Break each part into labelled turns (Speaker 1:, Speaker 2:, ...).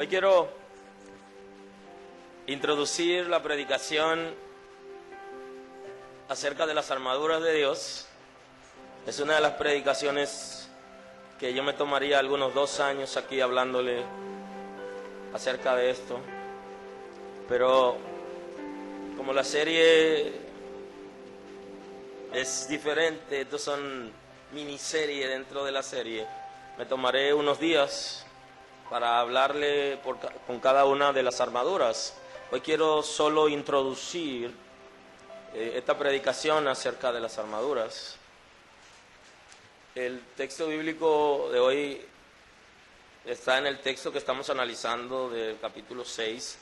Speaker 1: Hoy quiero introducir la predicación acerca de las armaduras de Dios. Es una de las predicaciones que yo me tomaría algunos 2 años aquí hablándole acerca de esto. Pero como la serie es diferente, estos son miniserie dentro de la serie, me tomaré unos días para hablarle con cada una de las armaduras. Hoy quiero solo introducir esta predicación acerca de las armaduras. El texto bíblico de hoy está en el texto que estamos analizando del capítulo 6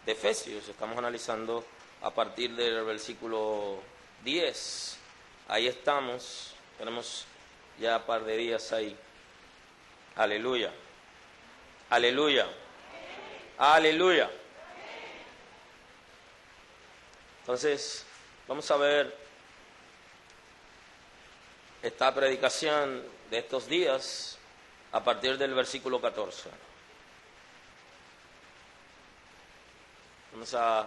Speaker 1: de Efesios. Estamos analizando a partir del versículo 10. Ahí estamos, tenemos ya un par de días ahí. Aleluya. Aleluya. Aleluya. Entonces, vamos a ver esta predicación de estos días a partir del versículo 14. Vamos a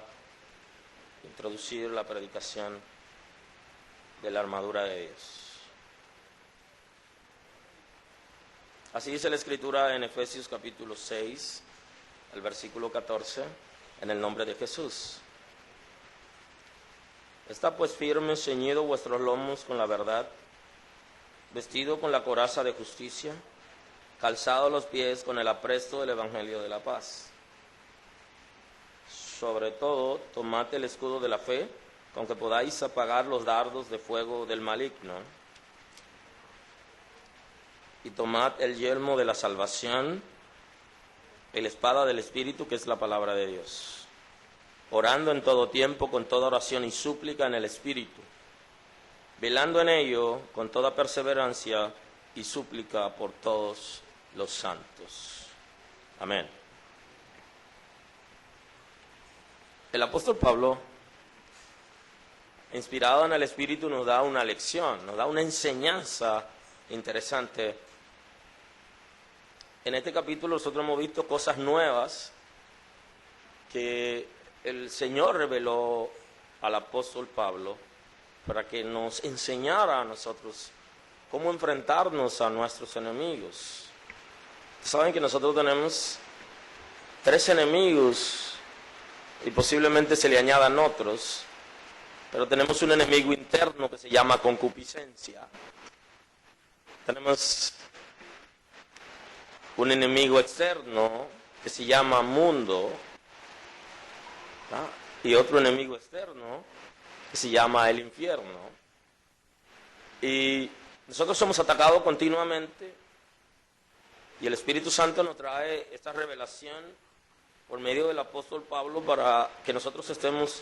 Speaker 1: introducir la predicación de la armadura de Dios. Así dice la Escritura en Efesios capítulo 6, el versículo 14, en el nombre de Jesús. Está pues firme, ceñido vuestros lomos con la verdad, vestido con la coraza de justicia, calzado los pies con el apresto del Evangelio de la paz. Sobre todo, tomad el escudo de la fe, con que podáis apagar los dardos de fuego del maligno. Y tomad el yelmo de la salvación, la espada del Espíritu, que es la palabra de Dios, orando en todo tiempo con toda oración y súplica en el Espíritu, velando en ello con toda perseverancia y súplica por todos los santos. Amén. El apóstol Pablo, inspirado en el Espíritu, nos da una lección, nos da una enseñanza interesante. En este capítulo nosotros hemos visto cosas nuevas que el Señor reveló al apóstol Pablo para que nos enseñara a nosotros cómo enfrentarnos a nuestros enemigos. Saben que nosotros tenemos 3 enemigos y posiblemente se le añadan otros, pero tenemos un enemigo interno que se llama concupiscencia. Tenemos un enemigo externo que se llama mundo, y otro enemigo externo que se llama el infierno. Y nosotros somos atacados continuamente, y el Espíritu Santo nos trae esta revelación por medio del apóstol Pablo para que nosotros estemos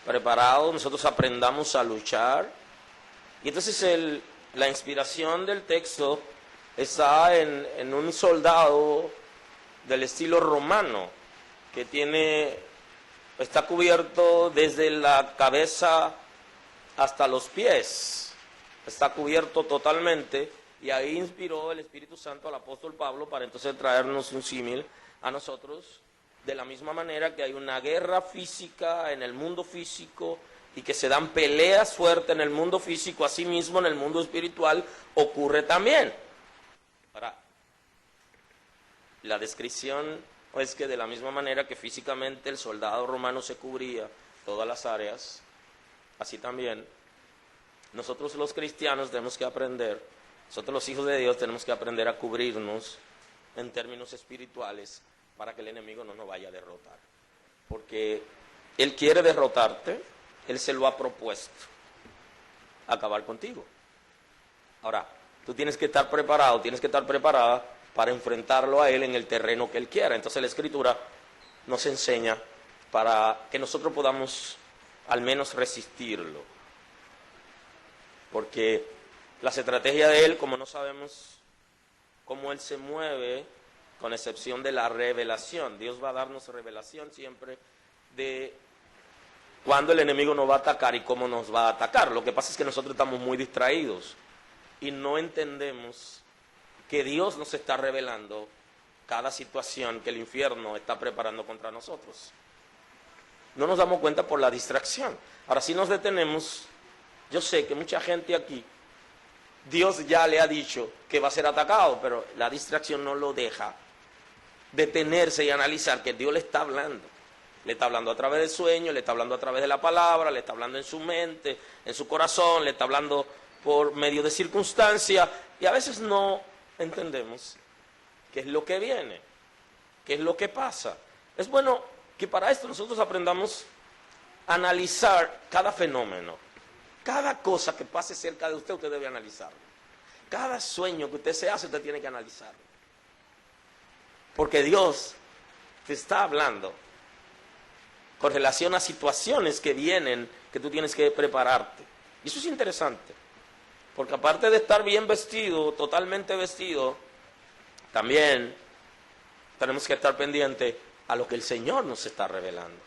Speaker 1: preparados, nosotros aprendamos a luchar. Y entonces la inspiración del texto está en un soldado del estilo romano que está cubierto desde la cabeza hasta los pies, está cubierto totalmente, y ahí inspiró el Espíritu Santo al apóstol Pablo para entonces traernos un símil a nosotros, de la misma manera que hay una guerra física en el mundo físico y que se dan peleas fuertes en el mundo físico, así mismo en el mundo espiritual ocurre también. Ahora, la descripción es que de la misma manera que físicamente el soldado romano se cubría todas las áreas, así también nosotros los cristianos tenemos que aprender, nosotros los hijos de Dios tenemos que aprender a cubrirnos en términos espirituales para que el enemigo no nos vaya a derrotar. Porque él quiere derrotarte, él se lo ha propuesto, acabar contigo. Ahora, tú tienes que estar preparado, tienes que estar preparada para enfrentarlo a él en el terreno que él quiera. Entonces la Escritura nos enseña para que nosotros podamos al menos resistirlo. Porque las estrategias de él, como no sabemos cómo él se mueve, con excepción de la revelación, Dios va a darnos revelación siempre de cuándo el enemigo nos va a atacar y cómo nos va a atacar. Lo que pasa es que nosotros estamos muy distraídos y no entendemos que Dios nos está revelando cada situación que el infierno está preparando contra nosotros. No nos damos cuenta por la distracción. Ahora, si nos detenemos, yo sé que mucha gente aquí, Dios ya le ha dicho que va a ser atacado, pero la distracción no lo deja detenerse y analizar que Dios le está hablando. Le está hablando a través del sueño, le está hablando a través de la palabra, le está hablando en su mente, en su corazón, le está hablando por medio de circunstancias, y a veces no entendemos qué es lo que viene, qué es lo que pasa. Es bueno que para esto nosotros aprendamos a analizar cada fenómeno, cada cosa que pase cerca de usted, usted debe analizarlo. Cada sueño que usted se hace, usted tiene que analizarlo. Porque Dios te está hablando con relación a situaciones que vienen, que tú tienes que prepararte. Y eso es interesante, porque aparte de estar bien vestido, totalmente vestido, también tenemos que estar pendientes a lo que el Señor nos está revelando,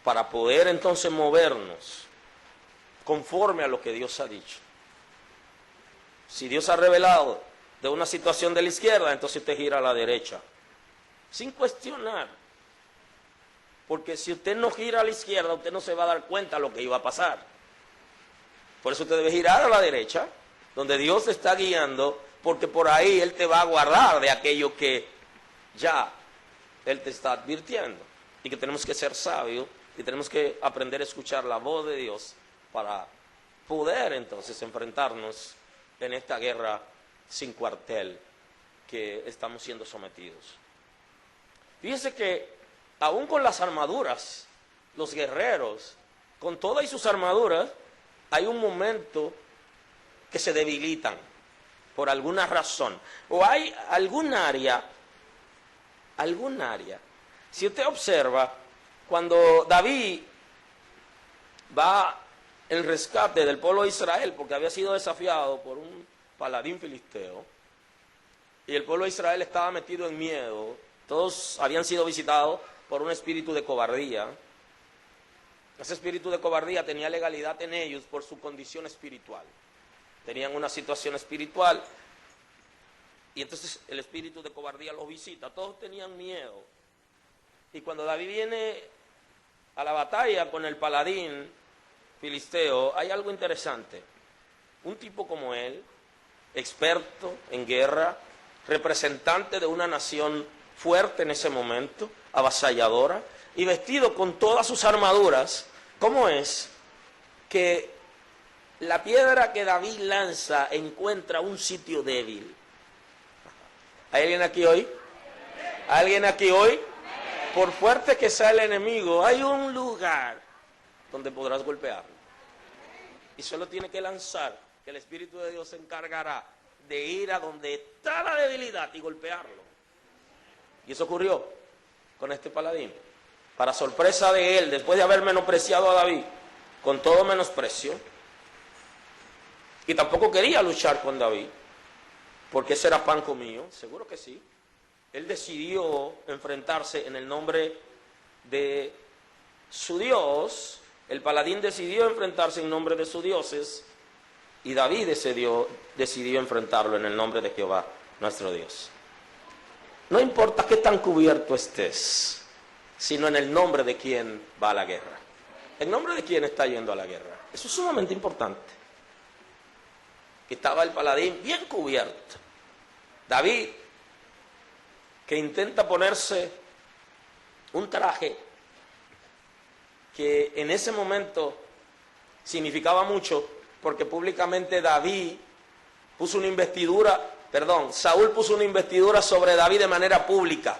Speaker 1: para poder entonces movernos conforme a lo que Dios ha dicho. Si Dios ha revelado de una situación de la izquierda, entonces usted gira a la derecha, sin cuestionar. Porque si usted no gira a la izquierda, usted no se va a dar cuenta de lo que iba a pasar. Por eso usted debe girar a la derecha, donde Dios te está guiando, porque por ahí Él te va a guardar de aquello que ya Él te está advirtiendo. Y que tenemos que ser sabios y tenemos que aprender a escuchar la voz de Dios para poder entonces enfrentarnos en esta guerra sin cuartel que estamos siendo sometidos. Fíjense que aún con las armaduras, los guerreros, con todas y sus armaduras, hay un momento que se debilitan por alguna razón. O hay algún área. Si usted observa, cuando David va en rescate del pueblo de Israel, porque había sido desafiado por un paladín filisteo, y el pueblo de Israel estaba metido en miedo, todos habían sido visitados por un espíritu de cobardía. Ese espíritu de cobardía tenía legalidad en ellos por su condición espiritual. Tenían una situación espiritual y entonces el espíritu de cobardía los visita. Todos tenían miedo. Y cuando David viene a la batalla con el paladín filisteo, hay algo interesante. Un tipo como él, experto en guerra, representante de una nación fuerte en ese momento, avasalladora, y vestido con todas sus armaduras, ¿cómo es que la piedra que David lanza encuentra un sitio débil? ¿Hay alguien aquí hoy? ¿Hay alguien aquí hoy? Por fuerte que sea el enemigo, hay un lugar donde podrás golpearlo. Y solo tiene que lanzar, que el Espíritu de Dios se encargará de ir a donde está la debilidad y golpearlo. Y eso ocurrió con este paladín. Para sorpresa de él, después de haber menospreciado a David, con todo menosprecio, y tampoco quería luchar con David, porque ese era pan comido, seguro que sí. Él decidió enfrentarse en el nombre de su Dios. El paladín decidió enfrentarse en nombre de sus dioses, y David decidió enfrentarlo en el nombre de Jehová, nuestro Dios. No importa qué tan cubierto estés, sino en el nombre de quién va a la guerra. El nombre de quién está yendo a la guerra. Eso es sumamente importante. Estaba el paladín bien cubierto. David, que intenta ponerse un traje que en ese momento significaba mucho, porque públicamente Saúl puso una investidura sobre David de manera pública,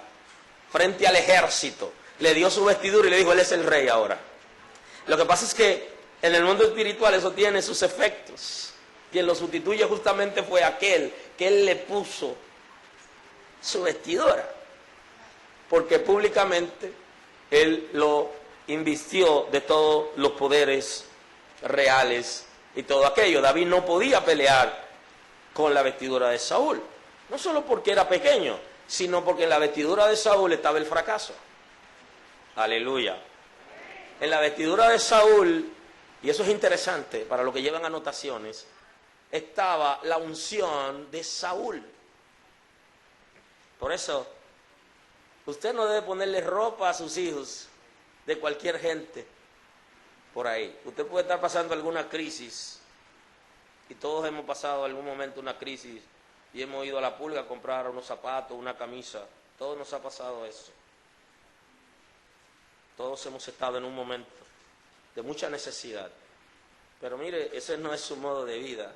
Speaker 1: frente al ejército. Le dio su vestidura y le dijo, él es el rey ahora. Lo que pasa es que en el mundo espiritual eso tiene sus efectos. Quien lo sustituye justamente fue aquel que él le puso su vestidura, porque públicamente él lo invistió de todos los poderes reales y todo aquello. David no podía pelear con la vestidura de Saúl, no solo porque era pequeño, sino porque en la vestidura de Saúl estaba el fracaso. Aleluya. En la vestidura de Saúl, y eso es interesante para los que llevan anotaciones, estaba la unción de Saúl. Por eso Usted no debe ponerle ropa a sus hijos de cualquier gente por ahí. Usted puede estar pasando alguna crisis, y todos hemos pasado en algún momento una crisis, y hemos ido a la pulga a comprar unos zapatos, una camisa. Todos nos ha pasado eso. Todos hemos estado en un momento de mucha necesidad. Pero mire, ese no es su modo de vida.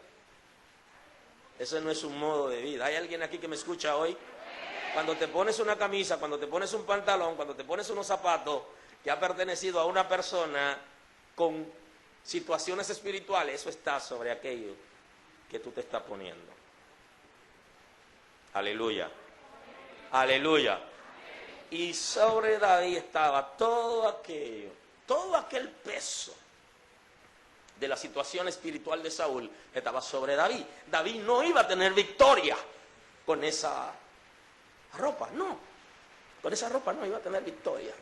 Speaker 1: Ese no es su modo de vida. ¿Hay alguien aquí que me escucha hoy? Cuando te pones una camisa, cuando te pones un pantalón, cuando te pones unos zapatos que ha pertenecido a una persona con situaciones espirituales, eso está sobre aquello que tú te estás poniendo. Aleluya. Aleluya. Y sobre David estaba todo aquel peso de la situación espiritual de Saúl estaba sobre David. David no iba a tener victoria con esa ropa, no. Con esa ropa no iba a tener victoria.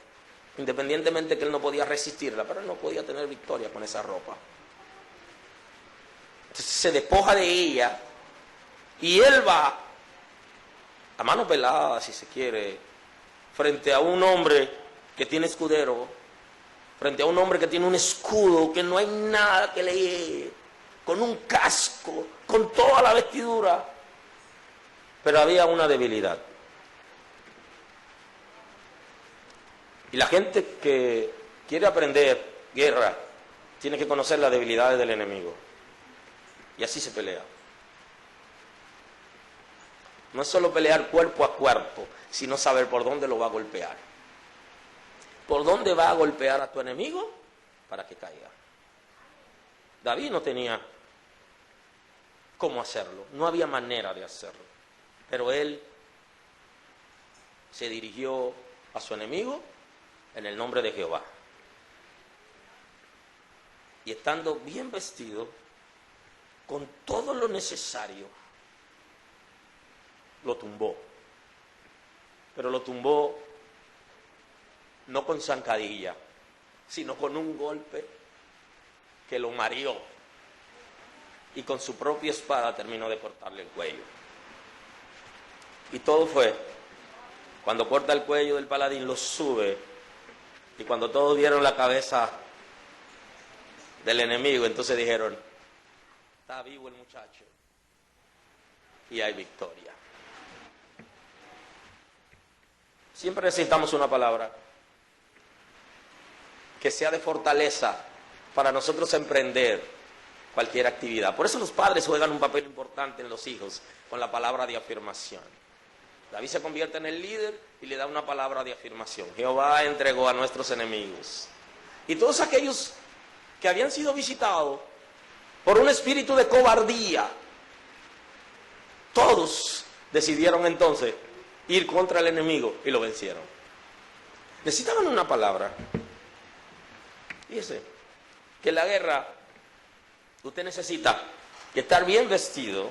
Speaker 1: Independientemente que él no podía resistirla, pero él no podía tener victoria con esa ropa. Entonces se despoja de ella y él va a mano pelada, si se quiere, frente a un hombre que tiene escudero, frente a un hombre que tiene un escudo, que no hay nada que le llegue, con un casco, con toda la vestidura, pero había una debilidad. Y la gente que quiere aprender guerra tiene que conocer las debilidades del enemigo. Y así se pelea. No es solo pelear cuerpo a cuerpo, sino saber por dónde lo va a golpear. ¿Por dónde va a golpear a tu enemigo? Para que caiga. David no tenía cómo hacerlo, no había manera de hacerlo. Pero él se dirigió a su enemigo en el nombre de Jehová. Y estando bien vestido, con todo lo necesario, lo tumbó. Pero lo tumbó no con zancadilla, sino con un golpe que lo mareó. Y con su propia espada terminó de cortarle el cuello. Y todo fue, cuando corta el cuello del paladín, lo sube. Y cuando todos vieron la cabeza del enemigo, entonces dijeron, está vivo el muchacho. Y hay victoria. Siempre necesitamos una palabra que sea de fortaleza para nosotros emprender cualquier actividad. Por eso los padres juegan un papel importante en los hijos con la palabra de afirmación. David se convierte en el líder y le da una palabra de afirmación. Jehová entregó a nuestros enemigos. Y todos aquellos que habían sido visitados por un espíritu de cobardía, todos decidieron entonces ir contra el enemigo y lo vencieron. Necesitaban una palabra. Fíjese que en la guerra usted necesita estar bien vestido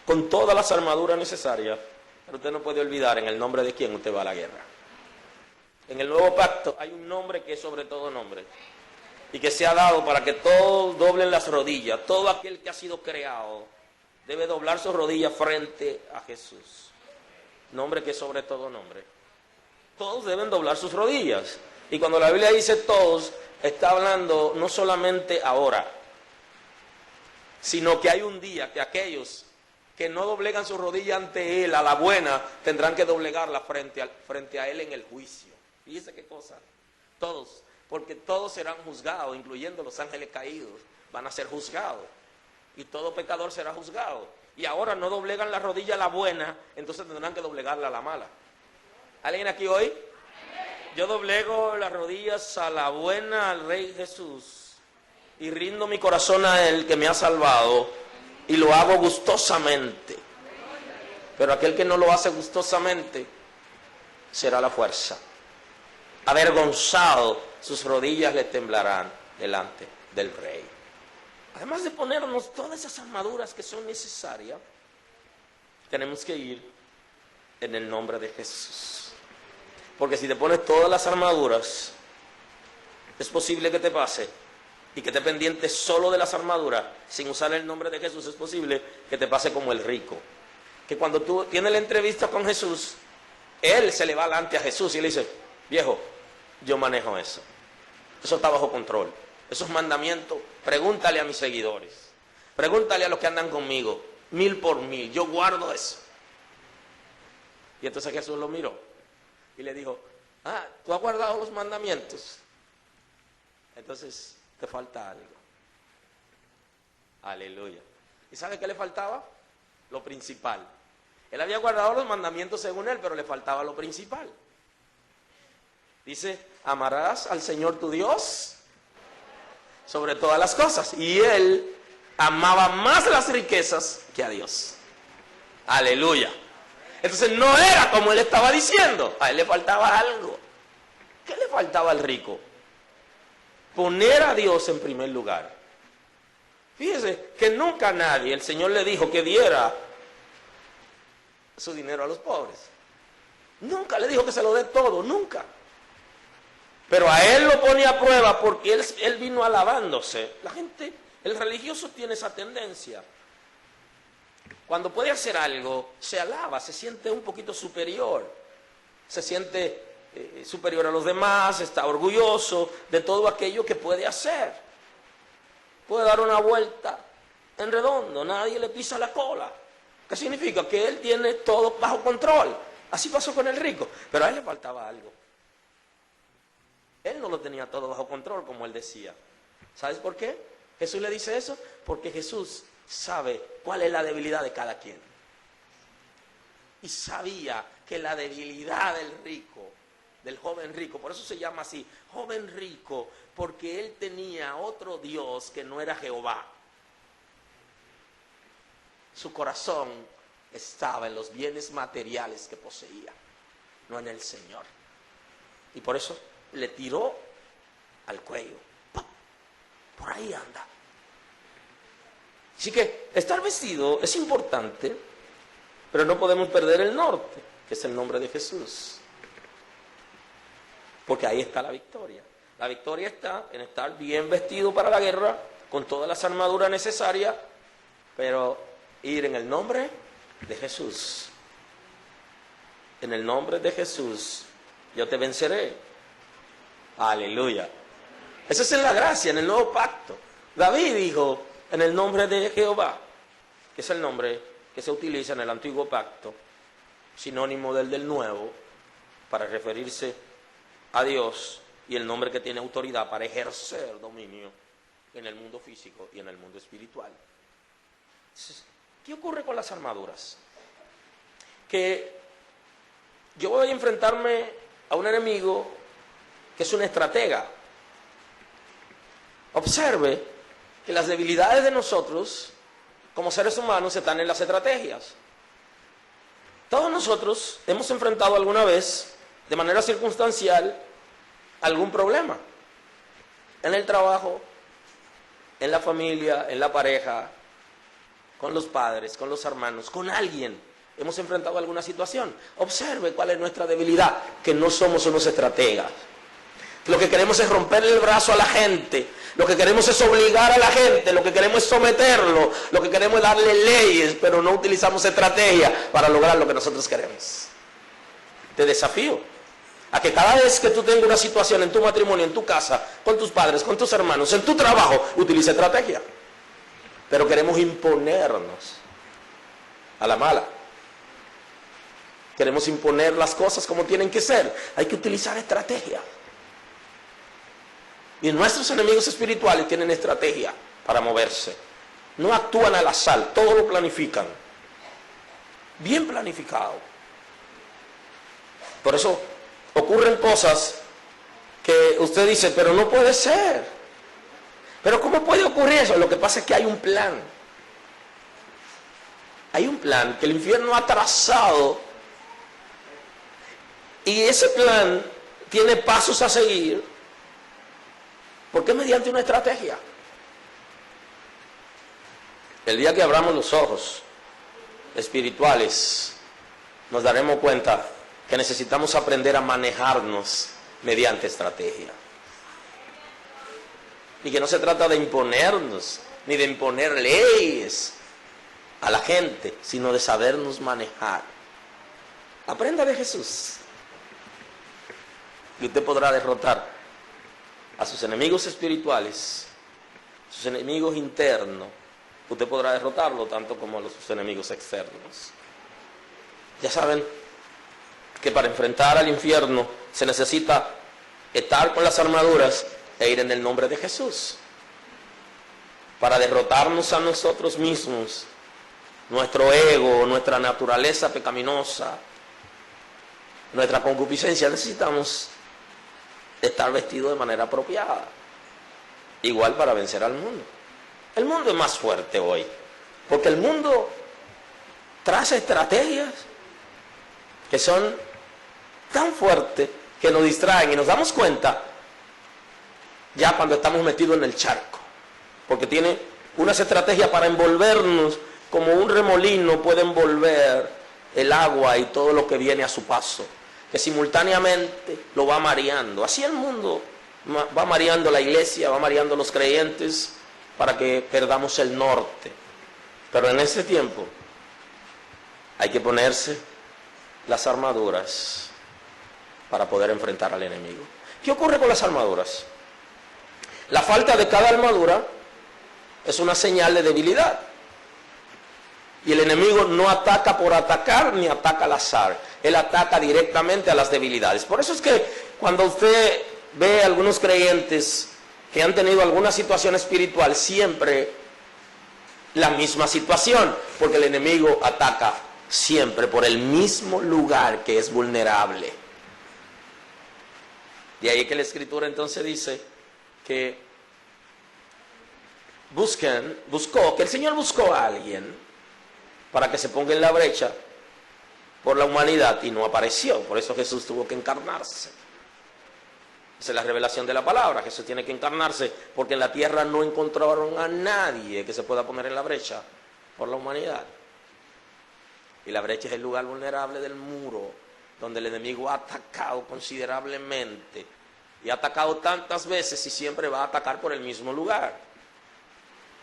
Speaker 1: con todas las armaduras necesarias, pero usted no puede olvidar en el nombre de quién usted va a la guerra. En el nuevo pacto hay un nombre que es sobre todo nombre y que se ha dado para que todos doblen las rodillas. Todo aquel que ha sido creado debe doblar sus rodillas frente a Jesús. Nombre que es sobre todo nombre. Todos deben doblar sus rodillas. Y cuando la Biblia dice todos, está hablando no solamente ahora, sino que hay un día que aquellos que no doblegan su rodilla ante Él, a la buena, tendrán que doblegarla frente a Él en el juicio. Fíjese qué cosa. Todos, porque todos serán juzgados, incluyendo los ángeles caídos, van a ser juzgados. Y todo pecador será juzgado. Y ahora no doblegan la rodilla a la buena, entonces tendrán que doblegarla a la mala. ¿Alguien aquí hoy? Yo doblego las rodillas a la buena, al Rey Jesús, y rindo mi corazón a Él que me ha salvado, y lo hago gustosamente. Pero aquel que no lo hace gustosamente será la fuerza. Avergonzado, sus rodillas le temblarán delante del Rey. Además de ponernos todas esas armaduras que son necesarias, tenemos que ir en el nombre de Jesús. Porque si te pones todas las armaduras, es posible que te pase y que estés pendiente solo de las armaduras, sin usar el nombre de Jesús. Es posible que te pase como el rico, que cuando tú tienes la entrevista con Jesús, él se le va delante a Jesús y le dice, viejo, yo manejo eso. Eso está bajo control. Esos mandamientos, pregúntale a mis seguidores. Pregúntale a los que andan conmigo. 1000 por 1000. Yo guardo eso. Y entonces Jesús lo miró y le dijo, ¿tú has guardado los mandamientos? Entonces te falta algo. Aleluya. ¿Y sabe qué le faltaba? Lo principal. Él había guardado los mandamientos según él, pero le faltaba lo principal. Dice, amarás al Señor tu Dios sobre todas las cosas. Y él amaba más las riquezas que a Dios. Aleluya. Entonces no era como él estaba diciendo. A él le faltaba algo. ¿Qué le faltaba al rico? Poner a Dios en primer lugar. Fíjese que nunca nadie, el Señor le dijo que diera su dinero a los pobres. Nunca le dijo que se lo dé todo, nunca. Pero a él lo pone a prueba porque él vino alabándose. La gente, el religioso tiene esa tendencia. Cuando puede hacer algo, se alaba, se siente un poquito superior. Se siente superior a los demás, está orgulloso de todo aquello que puede hacer. Puede dar una vuelta en redondo, nadie le pisa la cola. ¿Qué significa? Que él tiene todo bajo control. Así pasó con el rico, pero a él le faltaba algo. Él no lo tenía todo bajo control, como él decía. ¿Sabes por qué Jesús le dice eso? Porque Jesús sabe cuál es la debilidad de cada quien. Y sabía que la debilidad del rico, del joven rico, por eso se llama así, joven rico, porque él tenía otro Dios que no era Jehová. Su corazón estaba en los bienes materiales que poseía, no en el Señor. Y por eso le tiró al cuello. ¡Pum! Por ahí anda. Así que estar vestido es importante, pero no podemos perder el norte, que es el nombre de Jesús. Porque ahí está la victoria. La victoria está en estar bien vestido para la guerra, con todas las armaduras necesarias, pero ir en el nombre de Jesús. En el nombre de Jesús, yo te venceré. Aleluya. Esa es la gracia en el nuevo pacto. David dijo, en el nombre de Jehová, que es el nombre que se utiliza en el antiguo pacto, sinónimo del nuevo, para referirse a Dios, y el nombre que tiene autoridad para ejercer dominio en el mundo físico y en el mundo espiritual. Entonces, ¿qué ocurre con las armaduras? Que yo voy a enfrentarme a un enemigo que es un estratega. Observe que las debilidades de nosotros como seres humanos están en las estrategias. Todos nosotros hemos enfrentado alguna vez, de manera circunstancial, algún problema. En el trabajo, en la familia, en la pareja, con los padres, con los hermanos, con alguien. Hemos enfrentado alguna situación. Observe cuál es nuestra debilidad, que no somos unos estrategas. Lo que queremos es romperle el brazo a la gente. Lo que queremos es obligar a la gente. Lo que queremos es someterlo. Lo que queremos es darle leyes, pero no utilizamos estrategia para lograr lo que nosotros queremos. Te desafío a que cada vez que tú tengas una situación en tu matrimonio, en tu casa, con tus padres, con tus hermanos, en tu trabajo, utilice estrategia. Pero queremos imponernos a la mala. Queremos imponer las cosas como tienen que ser. Hay que utilizar estrategia. Y nuestros enemigos espirituales tienen estrategia para moverse. No actúan al azar, todo lo planifican. Bien planificado. Por eso ocurren cosas que usted dice, pero no puede ser. Pero ¿cómo puede ocurrir eso? Lo que pasa es que hay un plan. Hay un plan que el infierno ha trazado. Y ese plan tiene pasos a seguir. Porque es mediante una estrategia. El día que abramos los ojos espirituales, nos daremos cuenta que necesitamos aprender a manejarnos mediante estrategia. Y que no se trata de imponernos, ni de imponer leyes a la gente, sino de sabernos manejar. Aprenda de Jesús. Y usted podrá derrotar a sus enemigos espirituales, sus enemigos internos. Usted podrá derrotarlo tanto como a sus enemigos externos. Ya saben que para enfrentar al infierno se necesita estar con las armaduras e ir en el nombre de Jesús. Para derrotarnos a nosotros mismos, nuestro ego, nuestra naturaleza pecaminosa, nuestra concupiscencia, necesitamos estar vestidos de manera apropiada. Igual para vencer al mundo. El mundo es más fuerte hoy, porque el mundo traza estrategias que son tan fuertes que nos distraen y nos damos cuenta ya cuando estamos metidos en el charco, porque tiene unas estrategias para envolvernos como un remolino puede envolver el agua y todo lo que viene a su paso, que simultáneamente lo va mareando. Así el mundo va mareando la iglesia, va mareando los creyentes para que perdamos el norte. Pero en este tiempo hay que ponerse las armaduras para poder enfrentar al enemigo. ¿Qué ocurre con las armaduras? La falta de cada armadura es una señal de debilidad. Y el enemigo no ataca por atacar ni ataca al azar. Él ataca directamente a las debilidades. Por eso es que cuando usted ve a algunos creyentes que han tenido alguna situación espiritual, siempre la misma situación, porque el enemigo ataca siempre por el mismo lugar que es vulnerable. De ahí que la Escritura entonces dice que que el Señor buscó a alguien para que se ponga en la brecha por la humanidad y no apareció. Por eso Jesús tuvo que encarnarse. Esa es la revelación de la palabra. Jesús tiene que encarnarse porque en la tierra no encontraron a nadie que se pueda poner en la brecha por la humanidad. Y la brecha es el lugar vulnerable del muro, donde el enemigo ha atacado considerablemente. Y ha atacado tantas veces y siempre va a atacar por el mismo lugar.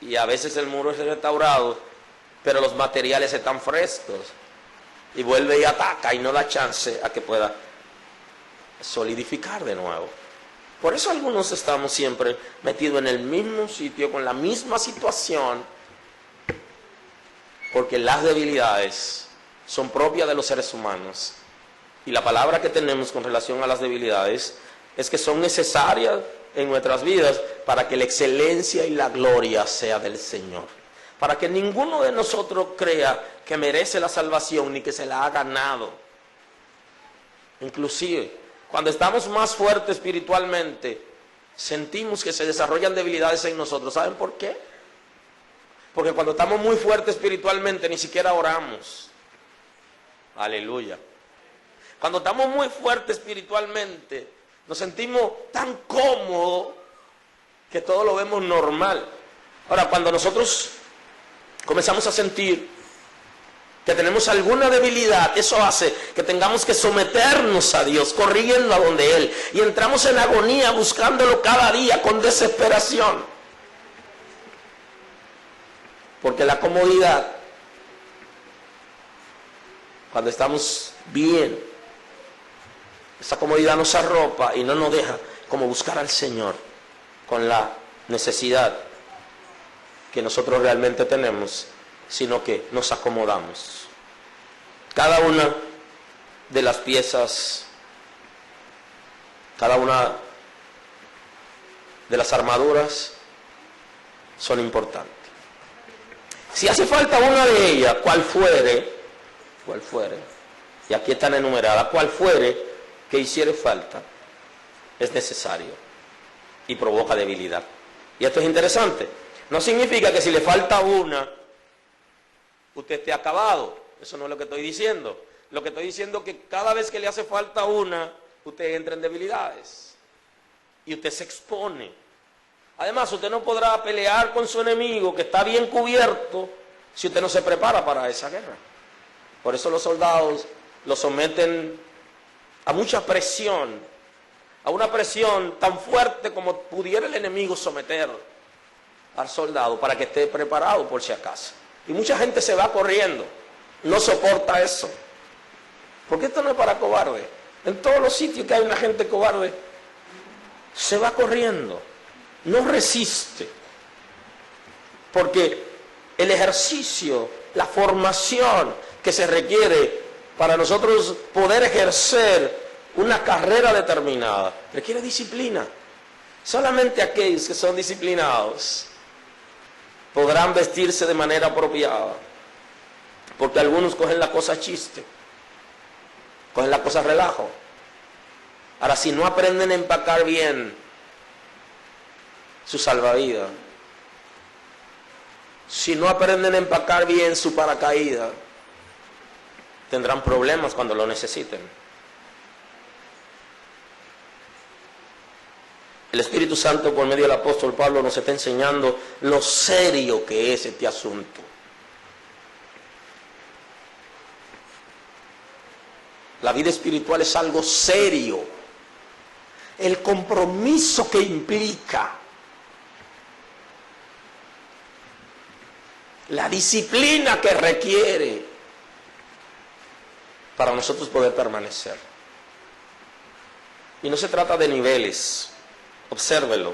Speaker 1: Y a veces el muro es restaurado, pero los materiales están frescos. Y vuelve y ataca y no da chance a que pueda solidificar de nuevo. Por eso algunos estamos siempre metidos en el mismo sitio, con la misma situación, porque las debilidades son propias de los seres humanos. Y la palabra que tenemos con relación a las debilidades es que son necesarias en nuestras vidas para que la excelencia y la gloria sea del Señor. Para que ninguno de nosotros crea que merece la salvación ni que se la ha ganado. Inclusive, cuando estamos más fuertes espiritualmente, sentimos que se desarrollan debilidades en nosotros. ¿Saben por qué? Porque cuando estamos muy fuertes espiritualmente, ni siquiera oramos. Aleluya. Cuando estamos muy fuertes espiritualmente, nos sentimos tan cómodos que todo lo vemos normal. Ahora, cuando nosotros comenzamos a sentir que tenemos alguna debilidad, eso hace que tengamos que someternos a Dios, corriendo a donde Él, y entramos en agonía buscándolo cada día con desesperación. Porque la comodidad, cuando estamos bien, esa comodidad nos arropa y no nos deja como buscar al Señor con la necesidad que nosotros realmente tenemos, sino que nos acomodamos. Cada una de las piezas, cada una de las armaduras son importantes. Si hace falta una de ellas, cual fuere, y aquí están enumeradas, cual fuere que hiciere falta, es necesario y provoca debilidad. Y esto es interesante. No significa que si le falta una, usted esté acabado. Eso no es lo que estoy diciendo. Lo que estoy diciendo es que cada vez que le hace falta una, usted entra en debilidades. Y usted se expone. Además, usted no podrá pelear con su enemigo, que está bien cubierto, si usted no se prepara para esa guerra. Por eso los soldados lo someten a mucha presión, a una presión tan fuerte como pudiera el enemigo someter al soldado, para que esté preparado por si acaso. Y mucha gente se va corriendo, no soporta eso. Porque esto no es para cobarde. En todos los sitios que hay una gente cobarde, se va corriendo, no resiste. Porque el ejercicio, la formación que se requiere para nosotros poder ejercer una carrera determinada, requiere disciplina. Solamente aquellos que son disciplinados podrán vestirse de manera apropiada. Porque algunos cogen la cosa chiste, cogen la cosa relajo. Ahora, si no aprenden a empacar bien su salvavidas, si no aprenden a empacar bien su paracaídas, tendrán problemas cuando lo necesiten. El Espíritu Santo, por medio del apóstol Pablo, nos está enseñando lo serio que es este asunto. La vida espiritual es algo serio. El compromiso que implica, la disciplina que requiere para nosotros poder permanecer. Y no se trata de niveles, obsérvelo.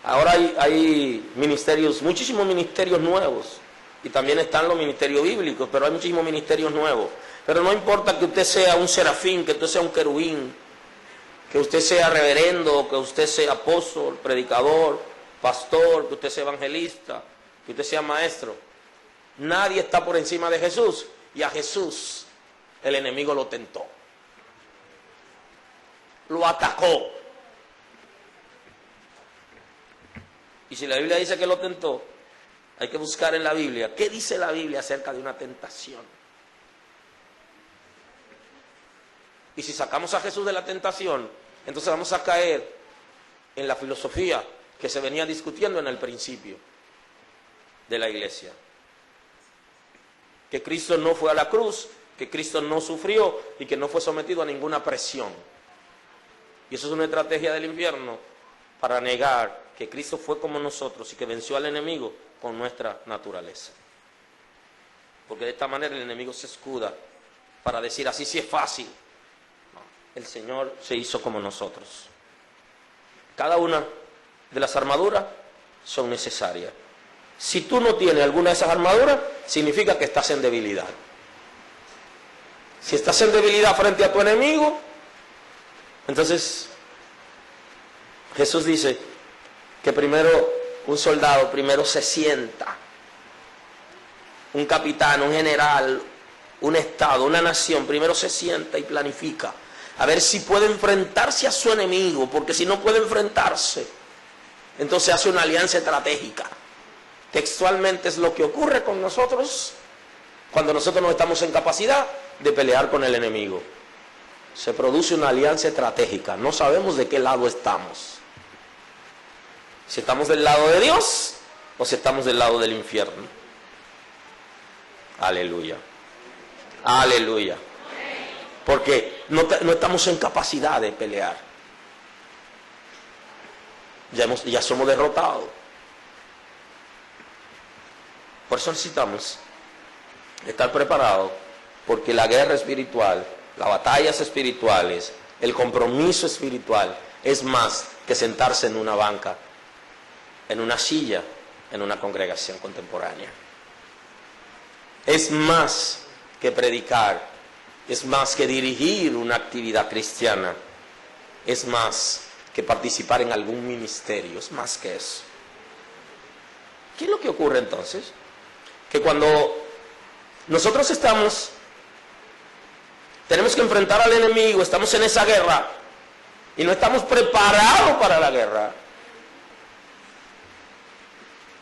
Speaker 1: Ahora hay ministerios, muchísimos ministerios nuevos, y también están los ministerios bíblicos, pero hay muchísimos ministerios nuevos. Pero no importa que usted sea un serafín, que usted sea un querubín, que usted sea reverendo, que usted sea apóstol, predicador, pastor, que usted sea evangelista, que usted sea maestro. Nadie está por encima de Jesús, y a Jesús el enemigo lo tentó, lo atacó. Y si la Biblia dice que lo tentó, hay que buscar en la Biblia qué dice la Biblia acerca de una tentación. Y si sacamos a Jesús de la tentación, entonces vamos a caer en la filosofía que se venía discutiendo en el principio de la iglesia. Que Cristo no fue a la cruz, que Cristo no sufrió y que no fue sometido a ninguna presión. Y eso es una estrategia del infierno para negar que Cristo fue como nosotros y que venció al enemigo con nuestra naturaleza. Porque de esta manera el enemigo se escuda para decir así sí es fácil. El Señor se hizo como nosotros. Cada una de las armaduras son necesarias. Si tú no tienes alguna de esas armaduras, significa que estás en debilidad. Si estás en debilidad frente a tu enemigo, entonces Jesús dice que primero un soldado primero se sienta, un capitán, un general, un estado, una nación, primero se sienta y planifica a ver si puede enfrentarse a su enemigo, porque si no puede enfrentarse, entonces hace una alianza estratégica. Textualmente es lo que ocurre con nosotros cuando nosotros no estamos en capacidad de pelear con el enemigo. Se produce una alianza estratégica, no sabemos de qué lado estamos. Si estamos del lado de Dios o si estamos del lado del infierno. Aleluya. Aleluya. Porque no estamos en capacidad de pelear. Ya somos derrotados. Por eso necesitamos estar preparados, porque la guerra espiritual, las batallas espirituales, el compromiso espiritual es más que sentarse en una banca, en una silla, en una congregación contemporánea. Es más que predicar. Es más que dirigir una actividad cristiana. Es más que participar en algún ministerio. Es más que eso. ¿Qué es lo que ocurre entonces? Que cuando nosotros tenemos que enfrentar al enemigo, estamos en esa guerra y no estamos preparados para la guerra,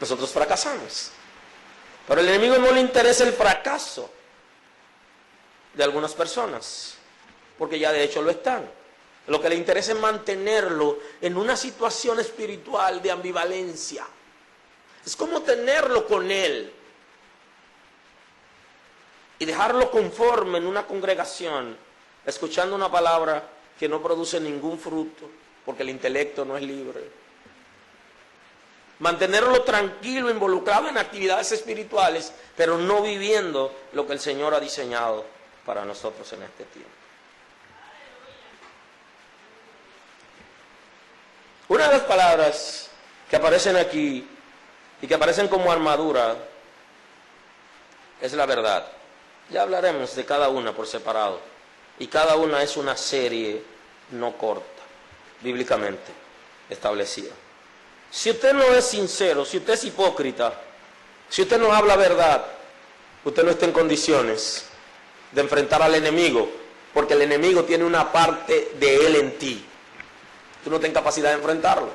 Speaker 1: nosotros fracasamos. Pero al enemigo no le interesa el fracaso de algunas personas, porque ya de hecho lo están. Lo que le interesa es mantenerlo en una situación espiritual de ambivalencia. Es como tenerlo con él y dejarlo conforme en una congregación, escuchando una palabra que no produce ningún fruto, porque el intelecto no es libre. Mantenerlo tranquilo, involucrado en actividades espirituales, pero no viviendo lo que el Señor ha diseñado para nosotros en este tiempo. Una de las palabras que aparecen aquí y que aparecen como armadura es la verdad. Ya hablaremos de cada una por separado. Y cada una es una serie no corta, bíblicamente establecida. Si usted no es sincero, si usted es hipócrita, si usted no habla verdad, usted no está en condiciones de enfrentar al enemigo, porque el enemigo tiene una parte de él en ti. Tú no tienes capacidad de enfrentarlo,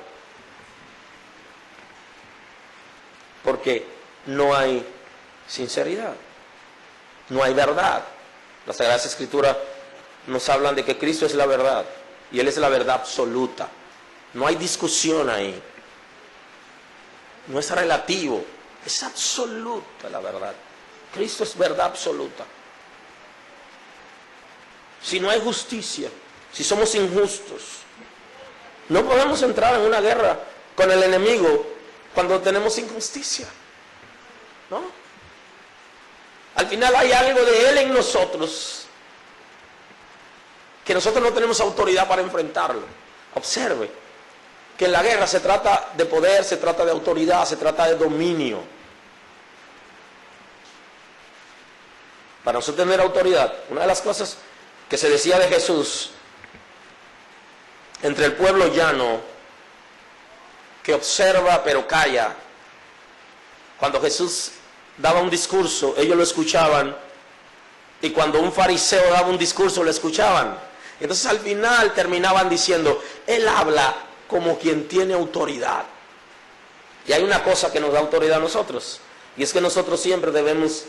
Speaker 1: porque no hay sinceridad, no hay verdad. Las Sagradas Escrituras nos hablan de que Cristo es la verdad, y Él es la verdad absoluta. No hay discusión ahí, no es relativo, es absoluta la verdad. Cristo es verdad absoluta. Si no hay justicia, si somos injustos, no podemos entrar en una guerra con el enemigo cuando tenemos injusticia, ¿no? Al final hay algo de Él en nosotros que nosotros no tenemos autoridad para enfrentarlo. Observe que en la guerra se trata de poder, se trata de autoridad, se trata de dominio. Para nosotros tener autoridad, una de las cosas que se decía de Jesús entre el pueblo llano, que observa pero calla. Cuando Jesús daba un discurso, ellos lo escuchaban, y cuando un fariseo daba un discurso, lo escuchaban. Entonces al final terminaban diciendo, Él habla como quien tiene autoridad. Y hay una cosa que nos da autoridad a nosotros, y es que nosotros siempre debemos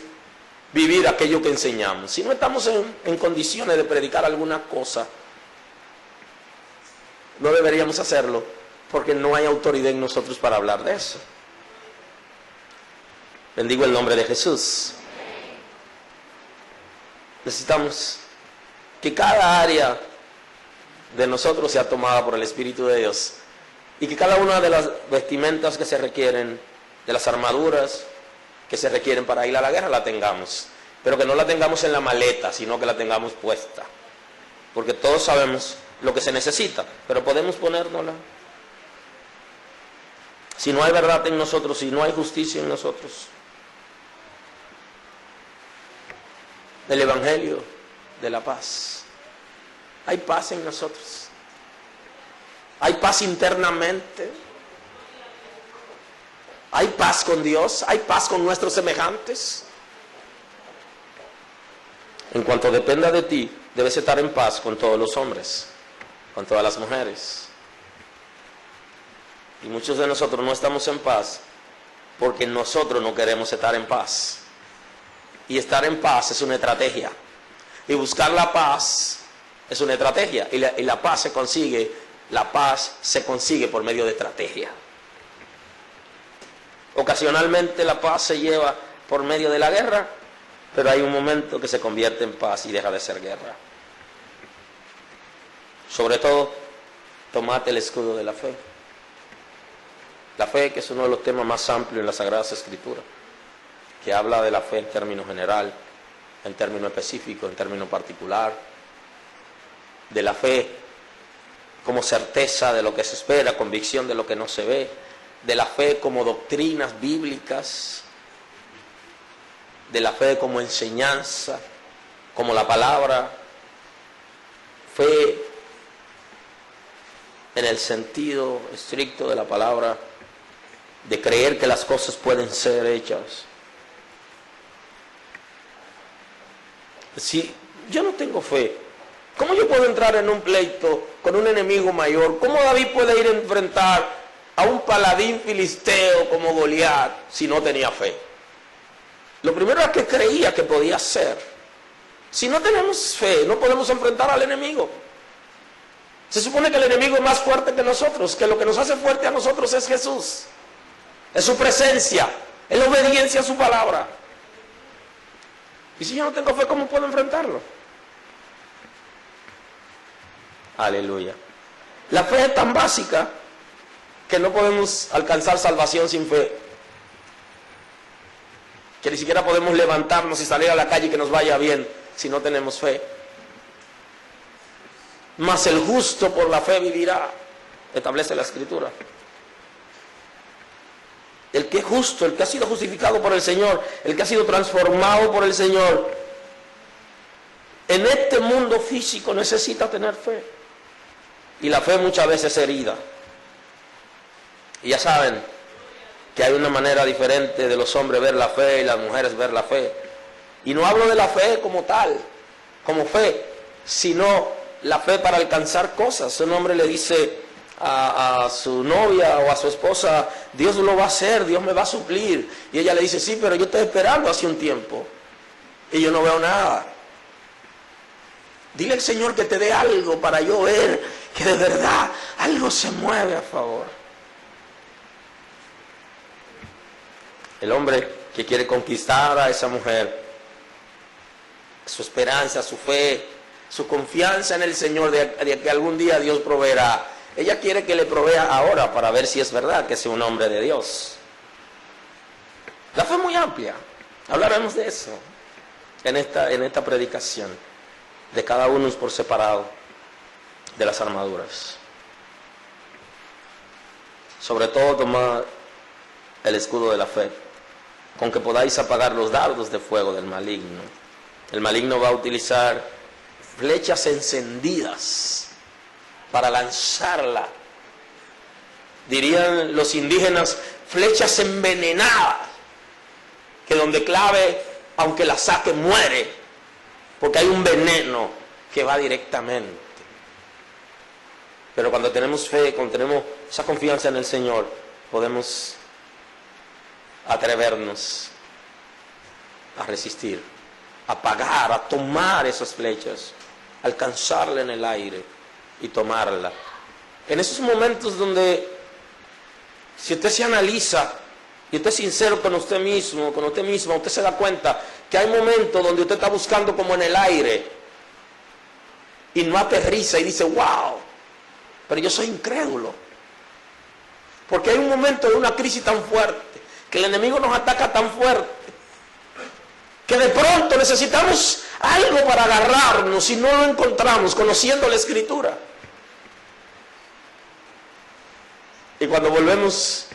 Speaker 1: vivir aquello que enseñamos. Si no estamos en condiciones de predicar alguna cosa, no deberíamos hacerlo, porque no hay autoridad en nosotros para hablar de eso. Bendigo el nombre de Jesús. Necesitamos que cada área de nosotros sea tomada por el Espíritu de Dios, y que cada una de las vestimentas que se requieren, de las armaduras que se requieren para ir a la guerra, la tengamos, pero que no la tengamos en la maleta, sino que la tengamos puesta, porque todos sabemos lo que se necesita, pero podemos ponérnosla. Si no hay verdad en nosotros, si no hay justicia en nosotros, el Evangelio de la paz, hay paz en nosotros, hay paz internamente, hay paz con Dios, hay paz con nuestros semejantes. En cuanto dependa de ti, debes estar en paz con todos los hombres, con todas las mujeres. Y muchos de nosotros no estamos en paz porque nosotros no queremos estar en paz. Y estar en paz es una estrategia, y buscar la paz es una estrategia, y la paz se consigue por medio de estrategia. Ocasionalmente la paz se lleva por medio de la guerra, pero hay un momento que se convierte en paz y deja de ser guerra. Sobre todo, tomate el escudo de la fe. La fe, que es uno de los temas más amplios en las Sagradas Escrituras, que habla de la fe en términos general, en términos específicos, en términos particular, de la fe como certeza de lo que se espera, convicción de lo que no se ve, de la fe como doctrinas bíblicas, de la fe como enseñanza, como la palabra, fe en el sentido estricto de la palabra, de creer que las cosas pueden ser hechas. Si yo no tengo fe, ¿cómo yo puedo entrar en un pleito con un enemigo mayor? ¿Cómo David puede ir a enfrentar a un paladín filisteo como Goliat si no tenía fe? Lo primero es que creía que podía ser. Si no tenemos fe, no podemos enfrentar al enemigo. Se supone que el enemigo es más fuerte que nosotros, que lo que nos hace fuerte a nosotros es Jesús, es su presencia, es la obediencia a su palabra. Y si yo no tengo fe, ¿cómo puedo enfrentarlo? Aleluya. La fe es tan básica que no podemos alcanzar salvación sin fe, que ni siquiera podemos levantarnos y salir a la calle y que nos vaya bien si no tenemos fe. Mas el justo por la fe vivirá, establece la Escritura. El que es justo, el que ha sido justificado por el Señor, el que ha sido transformado por el Señor, en este mundo físico necesita tener fe. Y la fe muchas veces es herida. Y ya saben que hay una manera diferente de los hombres ver la fe y las mujeres ver la fe. Y no hablo de la fe como tal, como fe, sino la fe para alcanzar cosas. Un hombre le dice a su novia o a su esposa, Dios lo va a hacer, Dios me va a suplir. Y ella le dice, sí, pero yo estoy esperando hace un tiempo y yo no veo nada. Dile al Señor que te dé algo para yo ver que de verdad algo se mueve a favor. El hombre que quiere conquistar a esa mujer, su esperanza, su fe, su confianza en el Señor de que algún día Dios proveerá. Ella quiere que le provea ahora para ver si es verdad que es un hombre de Dios. La fe es muy amplia. Hablaremos de eso en esta predicación, de cada uno por separado de las armaduras. Sobre todo tomad el escudo de la fe, con que podáis apagar los dardos de fuego del maligno. El maligno va a utilizar flechas encendidas para lanzarla. Dirían los indígenas, flechas envenenadas, que donde clave, aunque la saque, muere, porque hay un veneno que va directamente. Pero cuando tenemos fe, cuando tenemos esa confianza en el Señor, podemos atrevernos a resistir, a apagar, a tomar esas flechas, alcanzarla en el aire y tomarla. En esos momentos donde, si usted se analiza y usted es sincero con usted mismo, con usted misma, usted se da cuenta que hay momentos donde usted está buscando como en el aire y no aterriza y dice, wow, pero yo soy incrédulo. Porque hay un momento de una crisis tan fuerte, que el enemigo nos ataca tan fuerte, que de pronto necesitamos algo para agarrarnos y no lo encontramos conociendo la Escritura. Y cuando volvemos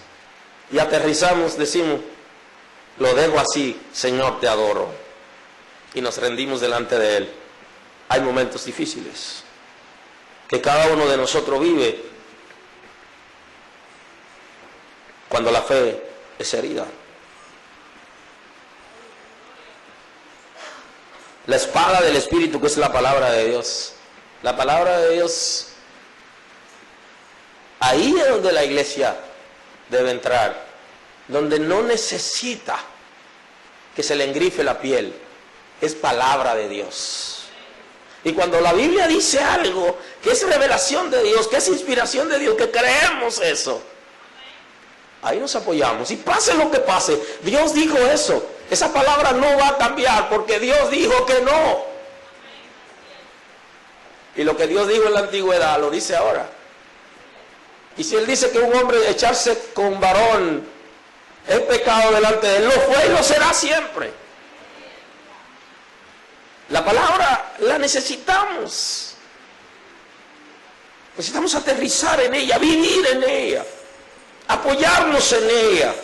Speaker 1: y aterrizamos, decimos, lo dejo así, Señor, te adoro. Y nos rendimos delante de Él. Hay momentos difíciles que cada uno de nosotros vive cuando la fe es herida. La espada del Espíritu, que es la palabra de Dios. La palabra de Dios, ahí es donde la iglesia debe entrar, donde no necesita que se le engrife la piel, es palabra de Dios. Y cuando la Biblia dice algo que es revelación de Dios, que es inspiración de Dios, que creemos eso, ahí nos apoyamos. Y pase lo que pase, Dios dijo eso. Esa palabra no va a cambiar porque Dios dijo que no. Y lo que Dios dijo en la antigüedad lo dice ahora. Y si Él dice que un hombre echarse con varón es pecado delante de Él, lo fue y lo será siempre. La palabra la necesitamos. Necesitamos aterrizar en ella, vivir en ella, apoyarnos en ella.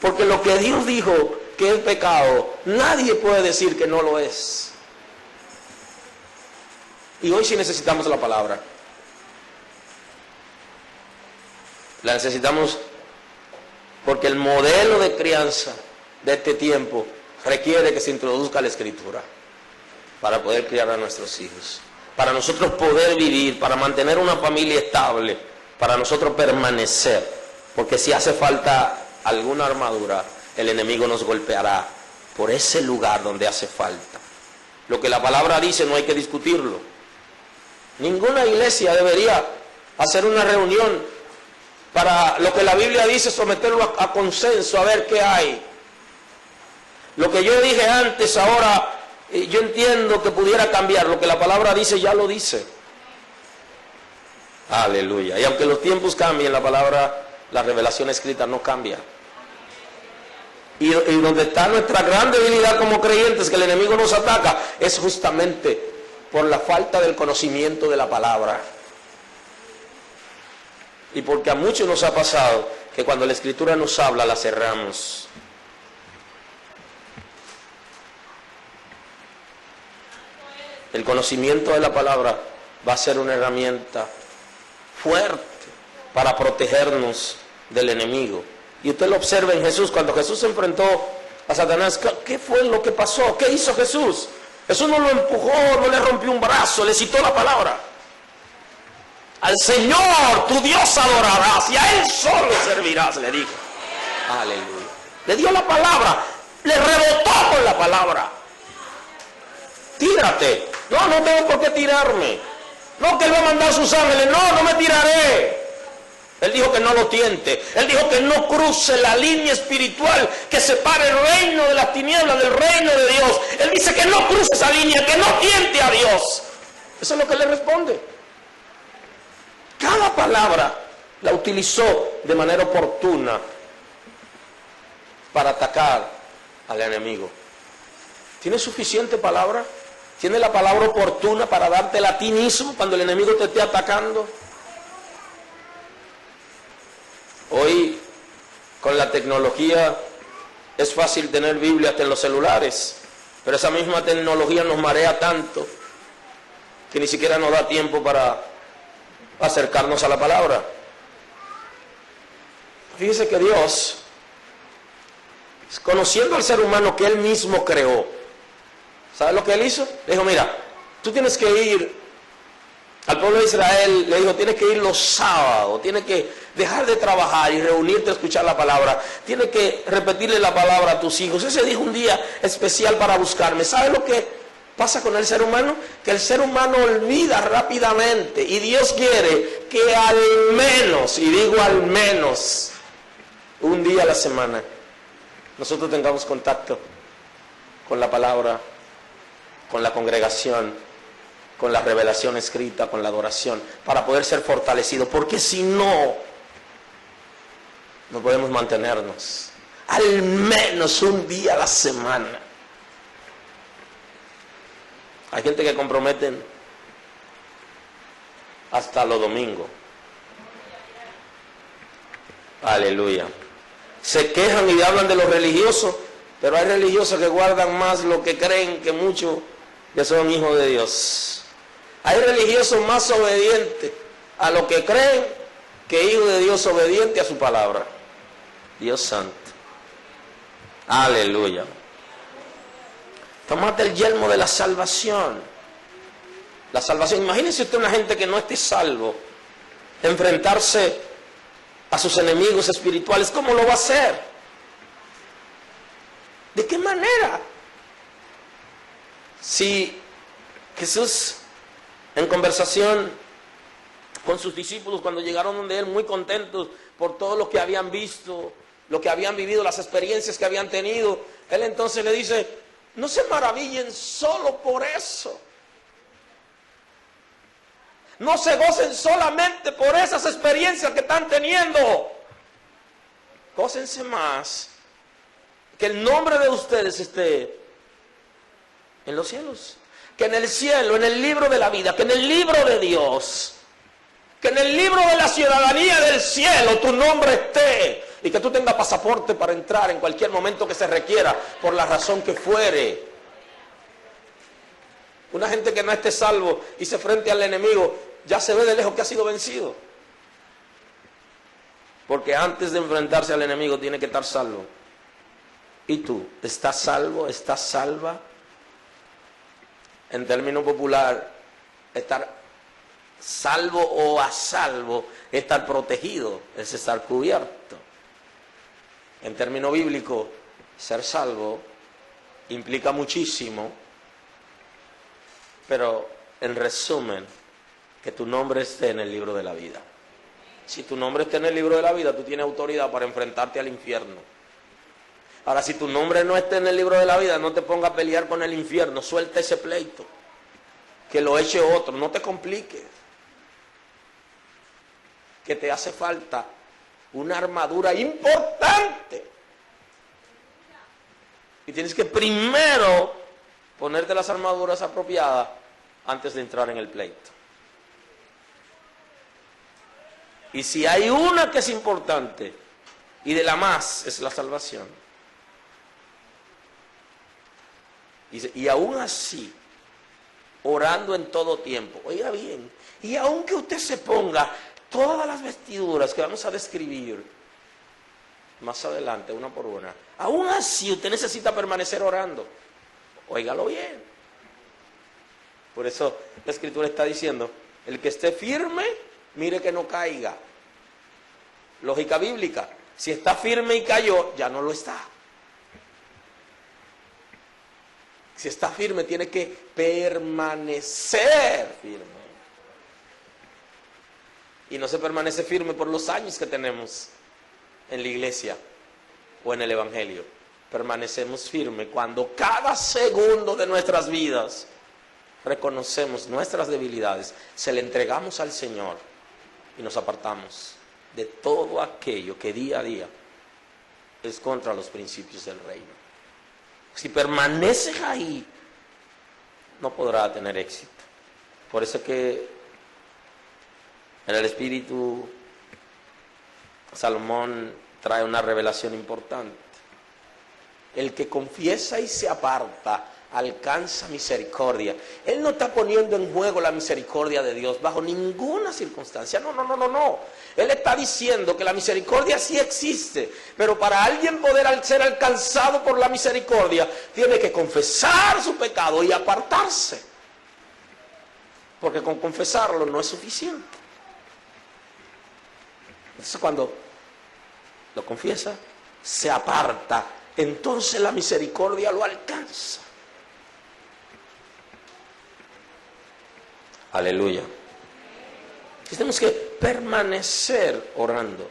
Speaker 1: Porque lo que Dios dijo que es pecado, nadie puede decir que no lo es. Y hoy sí necesitamos la palabra. La necesitamos porque el modelo de crianza de este tiempo requiere que se introduzca la Escritura para poder criar a nuestros hijos, para nosotros poder vivir, para mantener una familia estable, para nosotros permanecer, porque si hace falta alguna armadura, el enemigo nos golpeará por ese lugar donde hace falta. Lo que la palabra dice no hay que discutirlo. Ninguna iglesia debería hacer una reunión para lo que la Biblia dice, someterlo a consenso, a ver qué hay. Lo que yo dije antes, ahora yo entiendo que pudiera cambiar. Lo que la palabra dice, ya lo dice. Aleluya. Y aunque los tiempos cambien, la palabra, la revelación escrita no cambia. Y donde está nuestra gran debilidad como creyentes, que el enemigo nos ataca, es justamente por la falta del conocimiento de la palabra. Y porque a muchos nos ha pasado que cuando la Escritura nos habla, la cerramos. El conocimiento de la palabra va a ser una herramienta fuerte para protegernos del enemigo. Y usted lo observa en Jesús, cuando Jesús se enfrentó a Satanás, ¿qué fue lo que pasó? ¿Qué hizo Jesús? Jesús no lo empujó, no le rompió un brazo, le citó la palabra. Al Señor tu Dios adorarás y a Él solo servirás, le dijo. Aleluya. Le dio la palabra, le rebotó con la palabra. Tírate. No, no tengo por qué tirarme. No, que Él va a mandar sus ángeles. No, no me tiraré. Él dijo que no lo tiente. Él dijo que no cruce la línea espiritual que separe el reino de las tinieblas del reino de Dios. Él dice que no cruce esa línea, que no tiente a Dios. Eso es lo que le responde. Cada palabra la utilizó de manera oportuna para atacar al enemigo. ¿Tienes suficiente palabra? ¿Tienes la palabra oportuna para dártela a ti mismo cuando el enemigo te esté atacando? Hoy, con la tecnología, es fácil tener Biblia hasta en los celulares, pero esa misma tecnología nos marea tanto que ni siquiera nos da tiempo para acercarnos a la palabra. Fíjese que Dios, conociendo al ser humano que Él mismo creó, ¿sabe lo que Él hizo? Le dijo, mira, tú tienes que ir al pueblo de Israel, le dijo, tienes que ir los sábados, tienes que dejar de trabajar y reunirte a escuchar la palabra, tienes que repetirle la palabra a tus hijos. Ese dijo un día especial para buscarme. ¿Sabe lo que pasa con el ser humano? Que el ser humano olvida rápidamente, y Dios quiere que al menos, y digo al menos, un día a la semana, nosotros tengamos contacto con la palabra, con la congregación, con la revelación escrita, con la adoración, para poder ser fortalecidos, porque si no, no podemos mantenernos. Al menos un día a la semana. Hay gente que comprometen hasta los domingos. Aleluya. Se quejan y hablan de los religiosos, pero hay religiosos que guardan más lo que creen que muchos que son hijos de Dios. Hay religiosos más obedientes a lo que creen que hijos de Dios obedientes a su palabra. Dios santo. Aleluya. Tomate el yelmo de la salvación. La salvación. Imagínense usted una gente que no esté salvo, enfrentarse a sus enemigos espirituales. ¿Cómo lo va a hacer? ¿De qué manera? Si Jesús, en conversación con sus discípulos, cuando llegaron donde Él, muy contentos por todo lo que habían visto, lo que habían vivido, las experiencias que habían tenido, Él entonces le dice, no se maravillen solo por eso. No se gocen solamente por esas experiencias que están teniendo. Gócense más, que el nombre de ustedes esté en los cielos, que en el cielo, en el libro de la vida, que en el libro de Dios, que en el libro de la ciudadanía del cielo tu nombre esté, y que tú tengas pasaporte para entrar en cualquier momento que se requiera, por la razón que fuere. Una gente que no esté salvo y se frente al enemigo, ya se ve de lejos que ha sido vencido, porque antes de enfrentarse al enemigo tiene que estar salvo. ¿Y tú? ¿Estás salvo? ¿Estás salva? En término popular, estar salvo o a salvo, estar protegido, es estar cubierto. En término bíblico, ser salvo implica muchísimo, pero en resumen, que tu nombre esté en el libro de la vida. Si tu nombre está en el libro de la vida, tú tienes autoridad para enfrentarte al infierno. Ahora, si tu nombre no está en el libro de la vida, no te pongas a pelear con el infierno, suelta ese pleito, que lo eche otro, no te compliques, que te hace falta una armadura importante Y tienes que primero ponerte las armaduras apropiadas antes de entrar en el pleito. Y si hay una que es importante, y de la más, es la salvación. Y aún así, orando en todo tiempo, oiga bien, y aunque usted se ponga todas las vestiduras que vamos a describir más adelante, una por una, aún así usted necesita permanecer orando. Óigalo bien. Por eso la Escritura está diciendo, el que esté firme, mire que no caiga. Lógica bíblica, si está firme y cayó, ya no lo está. Si está firme, tiene que permanecer firme. Y no se permanece firme por los años que tenemos en la iglesia o en el evangelio. Permanecemos firmes cuando cada segundo de nuestras vidas reconocemos nuestras debilidades, se le entregamos al Señor y nos apartamos de todo aquello que día a día es contra los principios del reino. Si permaneces ahí, no podrás tener éxito. Por eso que en el Espíritu Salomón trae una revelación importante. El que confiesa y se aparta alcanza misericordia. Él no está poniendo en juego la misericordia de Dios bajo ninguna circunstancia. No. Él está diciendo que la misericordia sí existe, pero para alguien poder ser alcanzado por la misericordia, tiene que confesar su pecado y apartarse. Porque con confesarlo no es suficiente. Entonces cuando lo confiesa, se aparta, entonces la misericordia lo alcanza. Aleluya. Tenemos que permanecer orando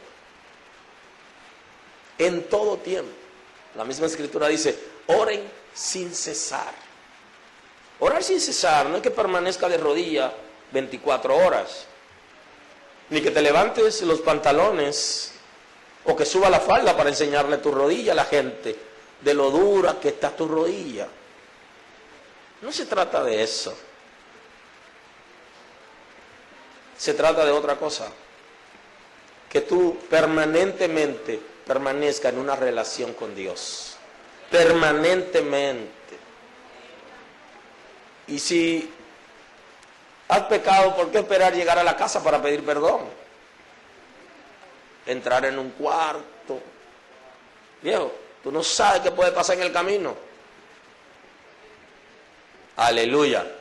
Speaker 1: en todo tiempo. La misma Escritura dice, oren sin cesar. Orar sin cesar no es que permanezca de rodillas 24 horas, ni que te levantes los pantalones o que suba la falda para enseñarle tu rodilla a la gente de lo dura que está tu rodilla. No se trata de eso. Se trata de otra cosa. Que tú permanentemente permanezcas en una relación con Dios. Permanentemente. Y si has pecado, ¿por qué esperar llegar a la casa para pedir perdón? Entrar en un cuarto. Viejo, tú no sabes qué puede pasar en el camino. Aleluya.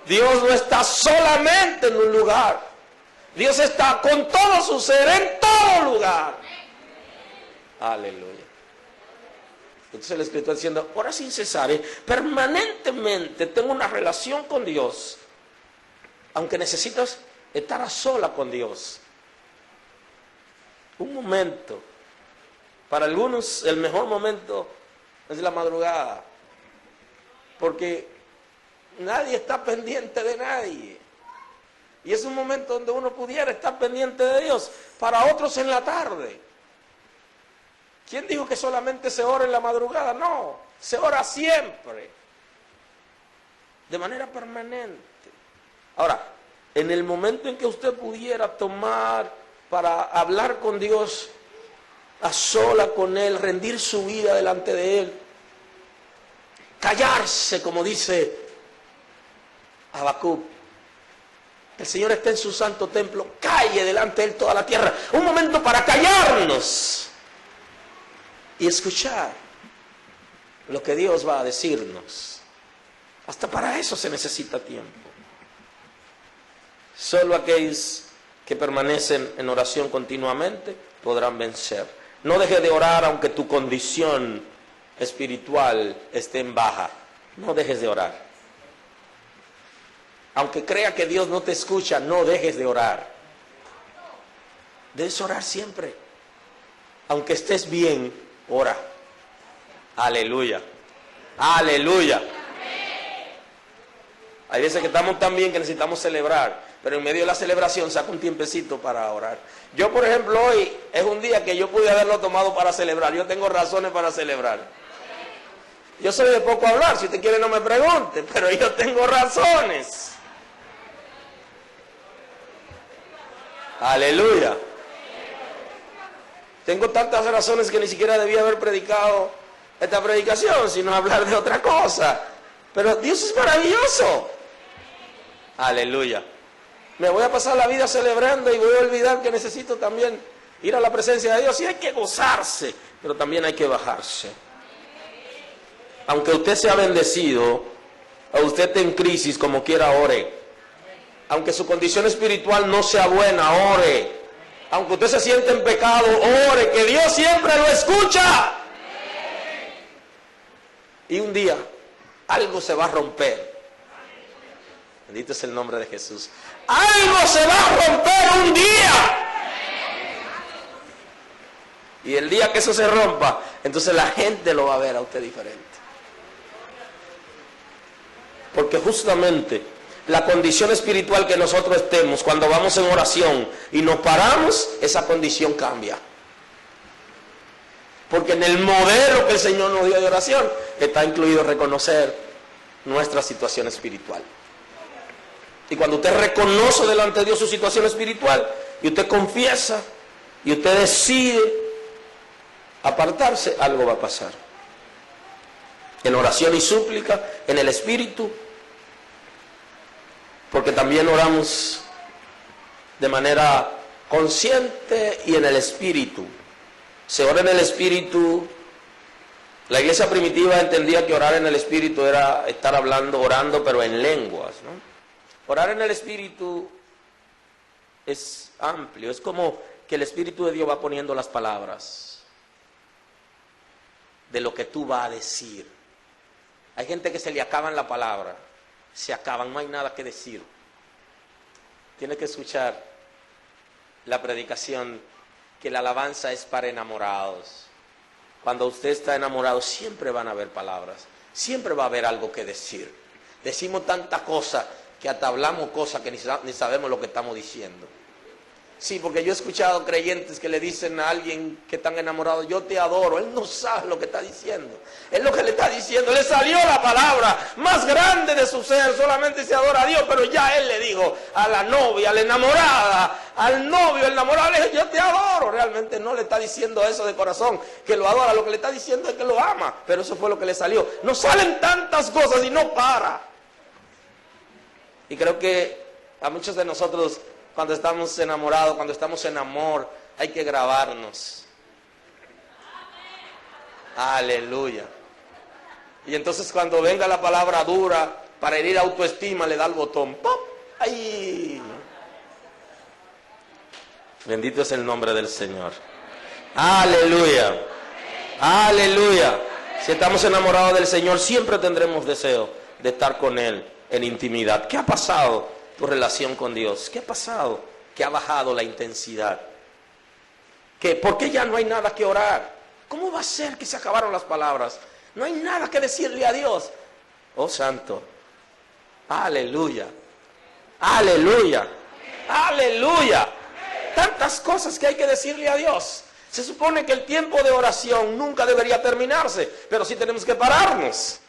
Speaker 1: Dios no está solamente en un lugar. Dios está con todo su ser en todo lugar. Aleluya. Entonces el Escritor diciendo, ora sin cesar, permanentemente tengo una relación con Dios. Aunque necesitas estar a sola con Dios. Un momento. Para algunos el mejor momento es la madrugada. Porque nadie está pendiente de nadie. Y es un momento donde uno pudiera estar pendiente de Dios. Para otros en la tarde. ¿Quién dijo que solamente se ora en la madrugada? No, se ora siempre. De manera permanente. Ahora, en el momento en que usted pudiera tomar para hablar con Dios, a sola con Él, rendir su vida delante de Él, callarse, como dice Habacuc, el Señor está en su santo templo, calle delante de Él toda la tierra. Un momento para callarnos y escuchar lo que Dios va a decirnos. Hasta para eso se necesita tiempo. Solo aquellos que permanecen en oración continuamente podrán vencer. No dejes de orar aunque tu condición espiritual esté en baja. No dejes de orar. Aunque crea que Dios no te escucha, no dejes de orar. Debes orar siempre. Aunque estés bien, ora. Aleluya. Aleluya. Hay veces que estamos tan bien que necesitamos celebrar, pero en medio de la celebración saca un tiempecito para orar. Yo, por ejemplo, hoy es un día que yo pude haberlo tomado para celebrar. Yo tengo razones para celebrar. Yo soy de poco hablar, si usted quiere no me pregunte, pero yo tengo razones. Aleluya. Tengo tantas razones que ni siquiera debía haber predicado esta predicación, sino hablar de otra cosa. Pero Dios es maravilloso. Aleluya. Me voy a pasar la vida celebrando y voy a olvidar que necesito también ir a la presencia de Dios. Y hay que gozarse, pero también hay que bajarse. Aunque usted sea bendecido, o usted esté en crisis, como quiera, ore. Aunque su condición espiritual no sea buena, ore. Aunque usted se siente en pecado, ore, que Dios siempre lo escucha. Y un día, algo se va a romper. Bendito es el nombre de Jesús. Algo se va a romper un día. Y el día que eso se rompa, entonces la gente lo va a ver a usted diferente. Porque justamente la condición espiritual que nosotros estemos, cuando vamos en oración y nos paramos, esa condición cambia. Porque en el modelo que el Señor nos dio de oración, está incluido reconocer nuestra situación espiritual. Y cuando usted reconoce delante de Dios su situación espiritual, y usted confiesa, y usted decide apartarse, algo va a pasar. En oración y súplica, en el Espíritu, porque también oramos de manera consciente y en el Espíritu. Se ora en el Espíritu. La iglesia primitiva entendía que orar en el Espíritu era estar hablando, orando, pero en lenguas, ¿no? Orar en el Espíritu es amplio, es como que el Espíritu de Dios va poniendo las palabras de lo que tú vas a decir. Hay gente que se le acaban la palabra, se acaban, no hay nada que decir. Tiene que escuchar la predicación que la alabanza es para enamorados. Cuando usted está enamorado siempre van a haber palabras, siempre va a haber algo que decir. Decimos tanta cosa que hasta hablamos cosas que ni sabemos lo que estamos diciendo. Sí, porque yo he escuchado creyentes que le dicen a alguien que están enamorados, yo te adoro. Él no sabe lo que está diciendo. Es lo que le está diciendo. Le salió la palabra más grande de su ser. Solamente se adora a Dios, pero ya él le dijo a la novia, a la enamorada, al novio, el enamorado, le dijo, yo te adoro. Realmente no le está diciendo eso de corazón, que lo adora. Lo que le está diciendo es que lo ama. Pero eso fue lo que le salió. Nos salen tantas cosas y no para. Y creo que a muchos de nosotros, cuando estamos enamorados, cuando estamos en amor, hay que grabarnos. Aleluya. Y entonces cuando venga la palabra dura para herir autoestima, le da el botón. ¡Pop! ¡Ay! Bendito es el nombre del Señor. Aleluya. Aleluya. Si estamos enamorados del Señor, siempre tendremos deseo de estar con Él en intimidad. ¿Qué ha pasado tu relación con Dios? ¿Qué ha pasado? Que ha bajado la intensidad. ¿Por qué ya no hay nada que orar? ¿Cómo va a ser que se acabaron las palabras? No hay nada que decirle a Dios. Oh Santo. Aleluya. Aleluya. Aleluya. Tantas cosas que hay que decirle a Dios. Se supone que el tiempo de oración nunca debería terminarse, pero sí tenemos que pararnos.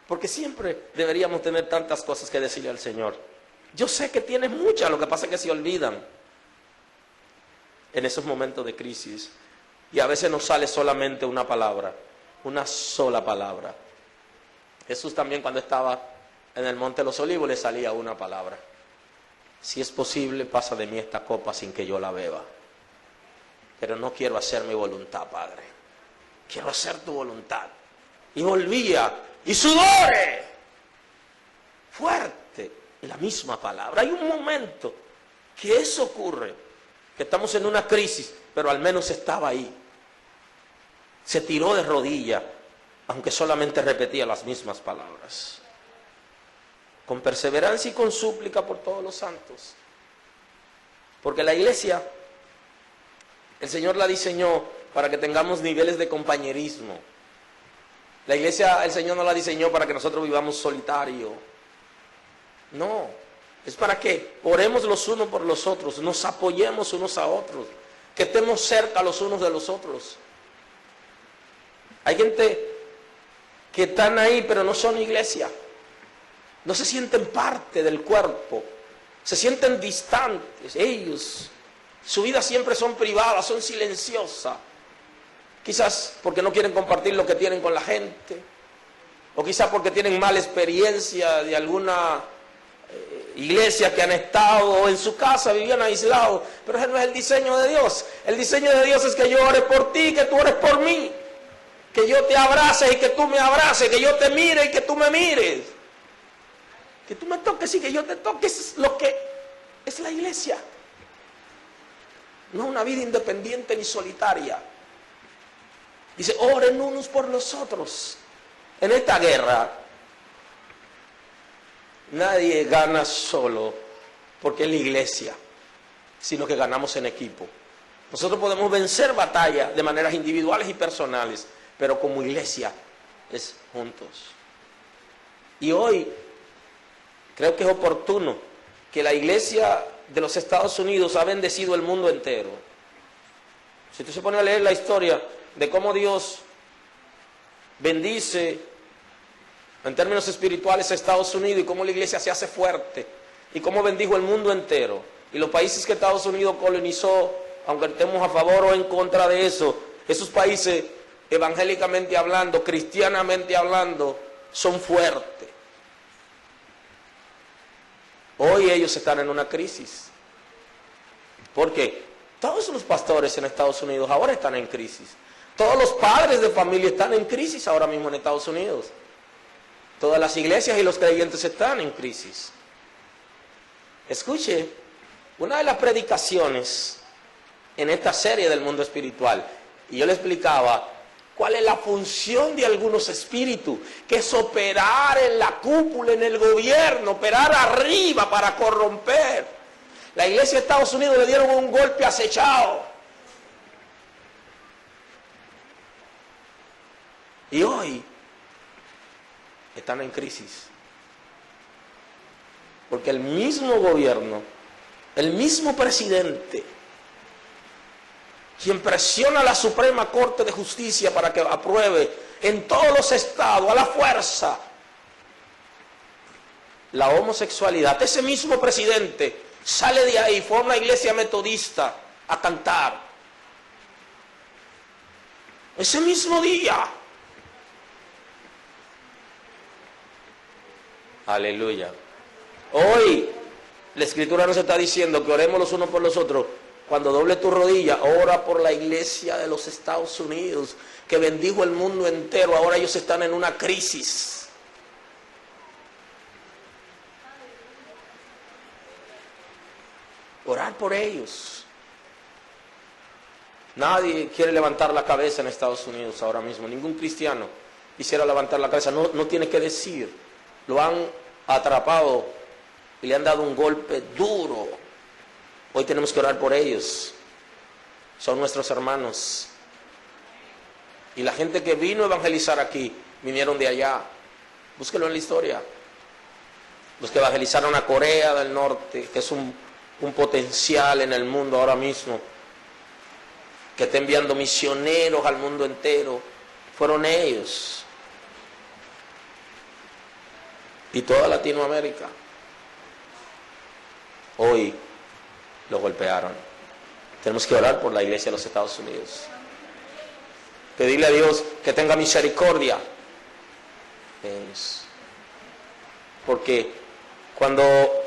Speaker 1: Porque siempre deberíamos tener tantas cosas que decirle al Señor. Yo sé que tienes muchas, lo que pasa es que se olvidan en esos momentos de crisis. Y a veces nos sale solamente una palabra, una sola palabra. Jesús también cuando estaba en el Monte de los Olivos le salía una palabra. Si es posible, pasa de mí esta copa sin que yo la beba. Pero no quiero hacer mi voluntad, Padre. Quiero hacer tu voluntad. Y volvía. Y sudore fuerte, la misma palabra. Hay un momento que eso ocurre, que estamos en una crisis, pero al menos estaba ahí. Se tiró de rodillas, aunque solamente repetía las mismas palabras. Con perseverancia y con súplica por todos los santos. Porque la iglesia, el Señor la diseñó para que tengamos niveles de compañerismo. La iglesia, el Señor no la diseñó para que nosotros vivamos solitario. No, es para que oremos los unos por los otros, nos apoyemos unos a otros, que estemos cerca los unos de los otros. Hay gente que están ahí pero no son iglesia. No se sienten parte del cuerpo. Se sienten distantes. Ellos, su vida siempre son privadas, son silenciosas. Quizás porque no quieren compartir lo que tienen con la gente. O quizás porque tienen mala experiencia de alguna iglesia que han estado, o en su casa vivían aislados. Pero ese no es el diseño de Dios. El diseño de Dios es que yo ore por ti, que tú ores por mí. Que yo te abrace y que tú me abraces. Que yo te mire y que tú me mires. Que tú me toques y que yo te toque. Es lo que es la iglesia. No una vida independiente ni solitaria. Dice, oren unos por los otros. En esta guerra, nadie gana solo porque es la iglesia, sino que ganamos en equipo. Nosotros podemos vencer batallas de maneras individuales y personales, pero como iglesia es juntos. Y hoy creo que es oportuno que la iglesia de los Estados Unidos ha bendecido el mundo entero. Si tú se pone a leer la historia de cómo Dios bendice en términos espirituales a Estados Unidos y cómo la iglesia se hace fuerte y cómo bendijo el mundo entero y los países que Estados Unidos colonizó, aunque estemos a favor o en contra de eso, esos países evangélicamente hablando, cristianamente hablando, son fuertes. Hoy ellos están en una crisis. ¿Por qué? Todos los pastores en Estados Unidos ahora están en crisis. Todos los padres de familia están en crisis ahora mismo en Estados Unidos. Todas las iglesias y los creyentes están en crisis. Escuche, una de las predicaciones en esta serie del mundo espiritual, y yo le explicaba cuál es la función de algunos espíritus, que es operar en la cúpula, en el gobierno, operar arriba para corromper. La iglesia de Estados Unidos le dieron un golpe acechado. Y hoy están en crisis. Porque el mismo gobierno, el mismo presidente, quien presiona a la Suprema Corte de Justicia para que apruebe en todos los estados a la fuerza la homosexualidad, ese mismo presidente sale de ahí, fue a una iglesia metodista a cantar. Ese mismo día. Aleluya. Hoy la escritura nos está diciendo que oremos los unos por los otros. Cuando doble tu rodilla, ora por la iglesia de los Estados Unidos, que bendijo el mundo entero. Ahora ellos están en una crisis. Orar por ellos. Nadie quiere levantar la cabeza en Estados Unidos ahora mismo. Ningún cristiano quisiera levantar la cabeza. No tiene que decir. Lo han atrapado y le han dado un golpe duro. Hoy tenemos que orar por ellos. Son nuestros hermanos. Y la gente que vino a evangelizar aquí, vinieron de allá. Búsquelo en la historia. Los que evangelizaron a Corea del Norte, que es un potencial en el mundo ahora mismo, que está enviando misioneros al mundo entero, fueron ellos. Y toda Latinoamérica. Hoy lo golpearon. Tenemos que orar por la iglesia de los Estados Unidos. Pedirle a Dios que tenga misericordia. Porque cuando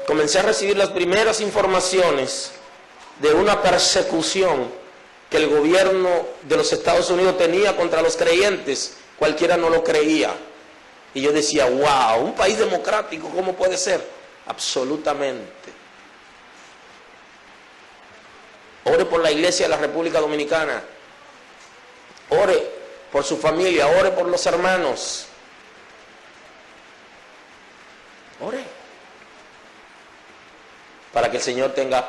Speaker 1: comencé a recibir las primeras informaciones de una persecución que el gobierno de los Estados Unidos tenía contra los creyentes, cualquiera no lo creía. Y yo decía, wow, un país democrático, ¿cómo puede ser? Absolutamente. Ore por la iglesia de la República Dominicana. Ore por su familia, ore por los hermanos. Ore. Para que el Señor tenga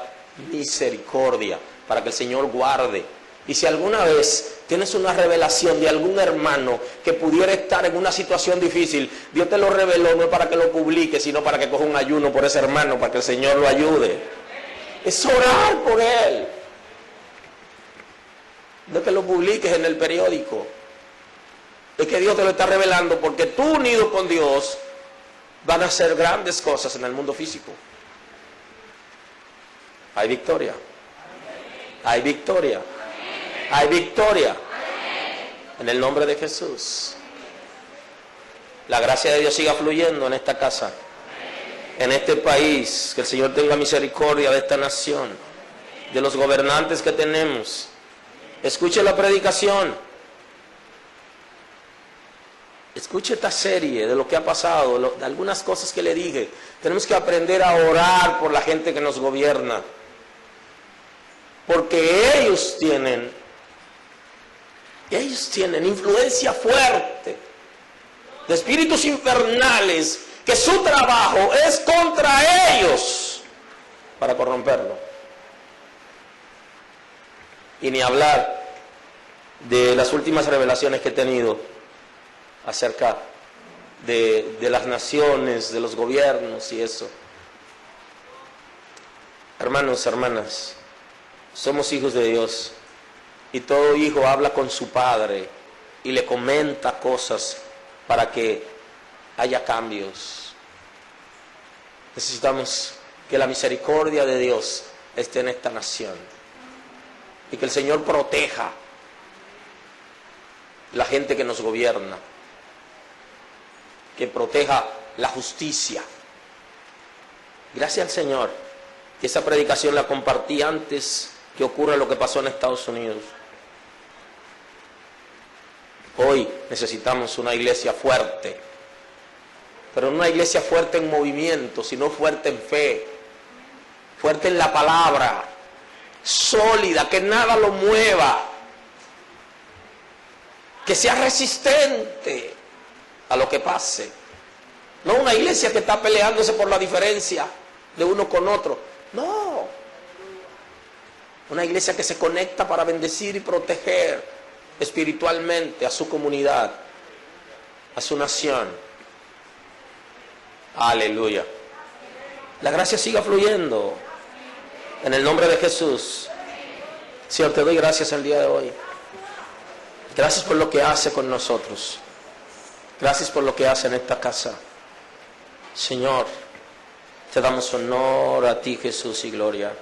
Speaker 1: misericordia, para que el Señor guarde. Y si alguna vez tienes una revelación de algún hermano que pudiera estar en una situación difícil, Dios te lo reveló, no es para que lo publique, sino para que coja un ayuno por ese hermano, para que el Señor lo ayude. Es orar por él. No que lo publiques en el periódico. Es que Dios te lo está revelando, porque tú unido con Dios van a hacer grandes cosas en el mundo físico. Hay victoria. Hay victoria. Hay victoria. En el nombre de Jesús. La gracia de Dios siga fluyendo en esta casa, en este país. Que el Señor tenga misericordia de esta nación, de los gobernantes que tenemos. Escuche la predicación. Escuche esta serie de lo que ha pasado, de algunas cosas que le dije. Tenemos que aprender a orar por la gente que nos gobierna, porque ellos tienen influencia fuerte de espíritus infernales, que su trabajo es contra ellos para corromperlo. Y ni hablar de las últimas revelaciones que he tenido acerca de las naciones, de los gobiernos y eso. Hermanos, hermanas, somos hijos de Dios, y todo hijo habla con su padre y le comenta cosas para que haya cambios. Necesitamos que la misericordia de Dios esté en esta nación, y que el Señor proteja la gente que nos gobierna, que proteja la justicia. Gracias al Señor que esa predicación la compartí antes que ocurra lo que pasó en Estados Unidos. Hoy necesitamos una iglesia fuerte, pero no una iglesia fuerte en movimiento, sino fuerte en fe, fuerte en la palabra, sólida, que nada lo mueva, que sea resistente a lo que pase. No una iglesia que está peleándose por la diferencia de uno con otro. No. Una iglesia que se conecta para bendecir y proteger espiritualmente a su comunidad, a su nación. Aleluya. La gracia siga fluyendo en el nombre de Jesús. Señor, te doy gracias el día de hoy. Gracias por lo que hace con nosotros. Gracias por lo que hace en esta casa. Señor, te damos honor a ti, Jesús, y gloria.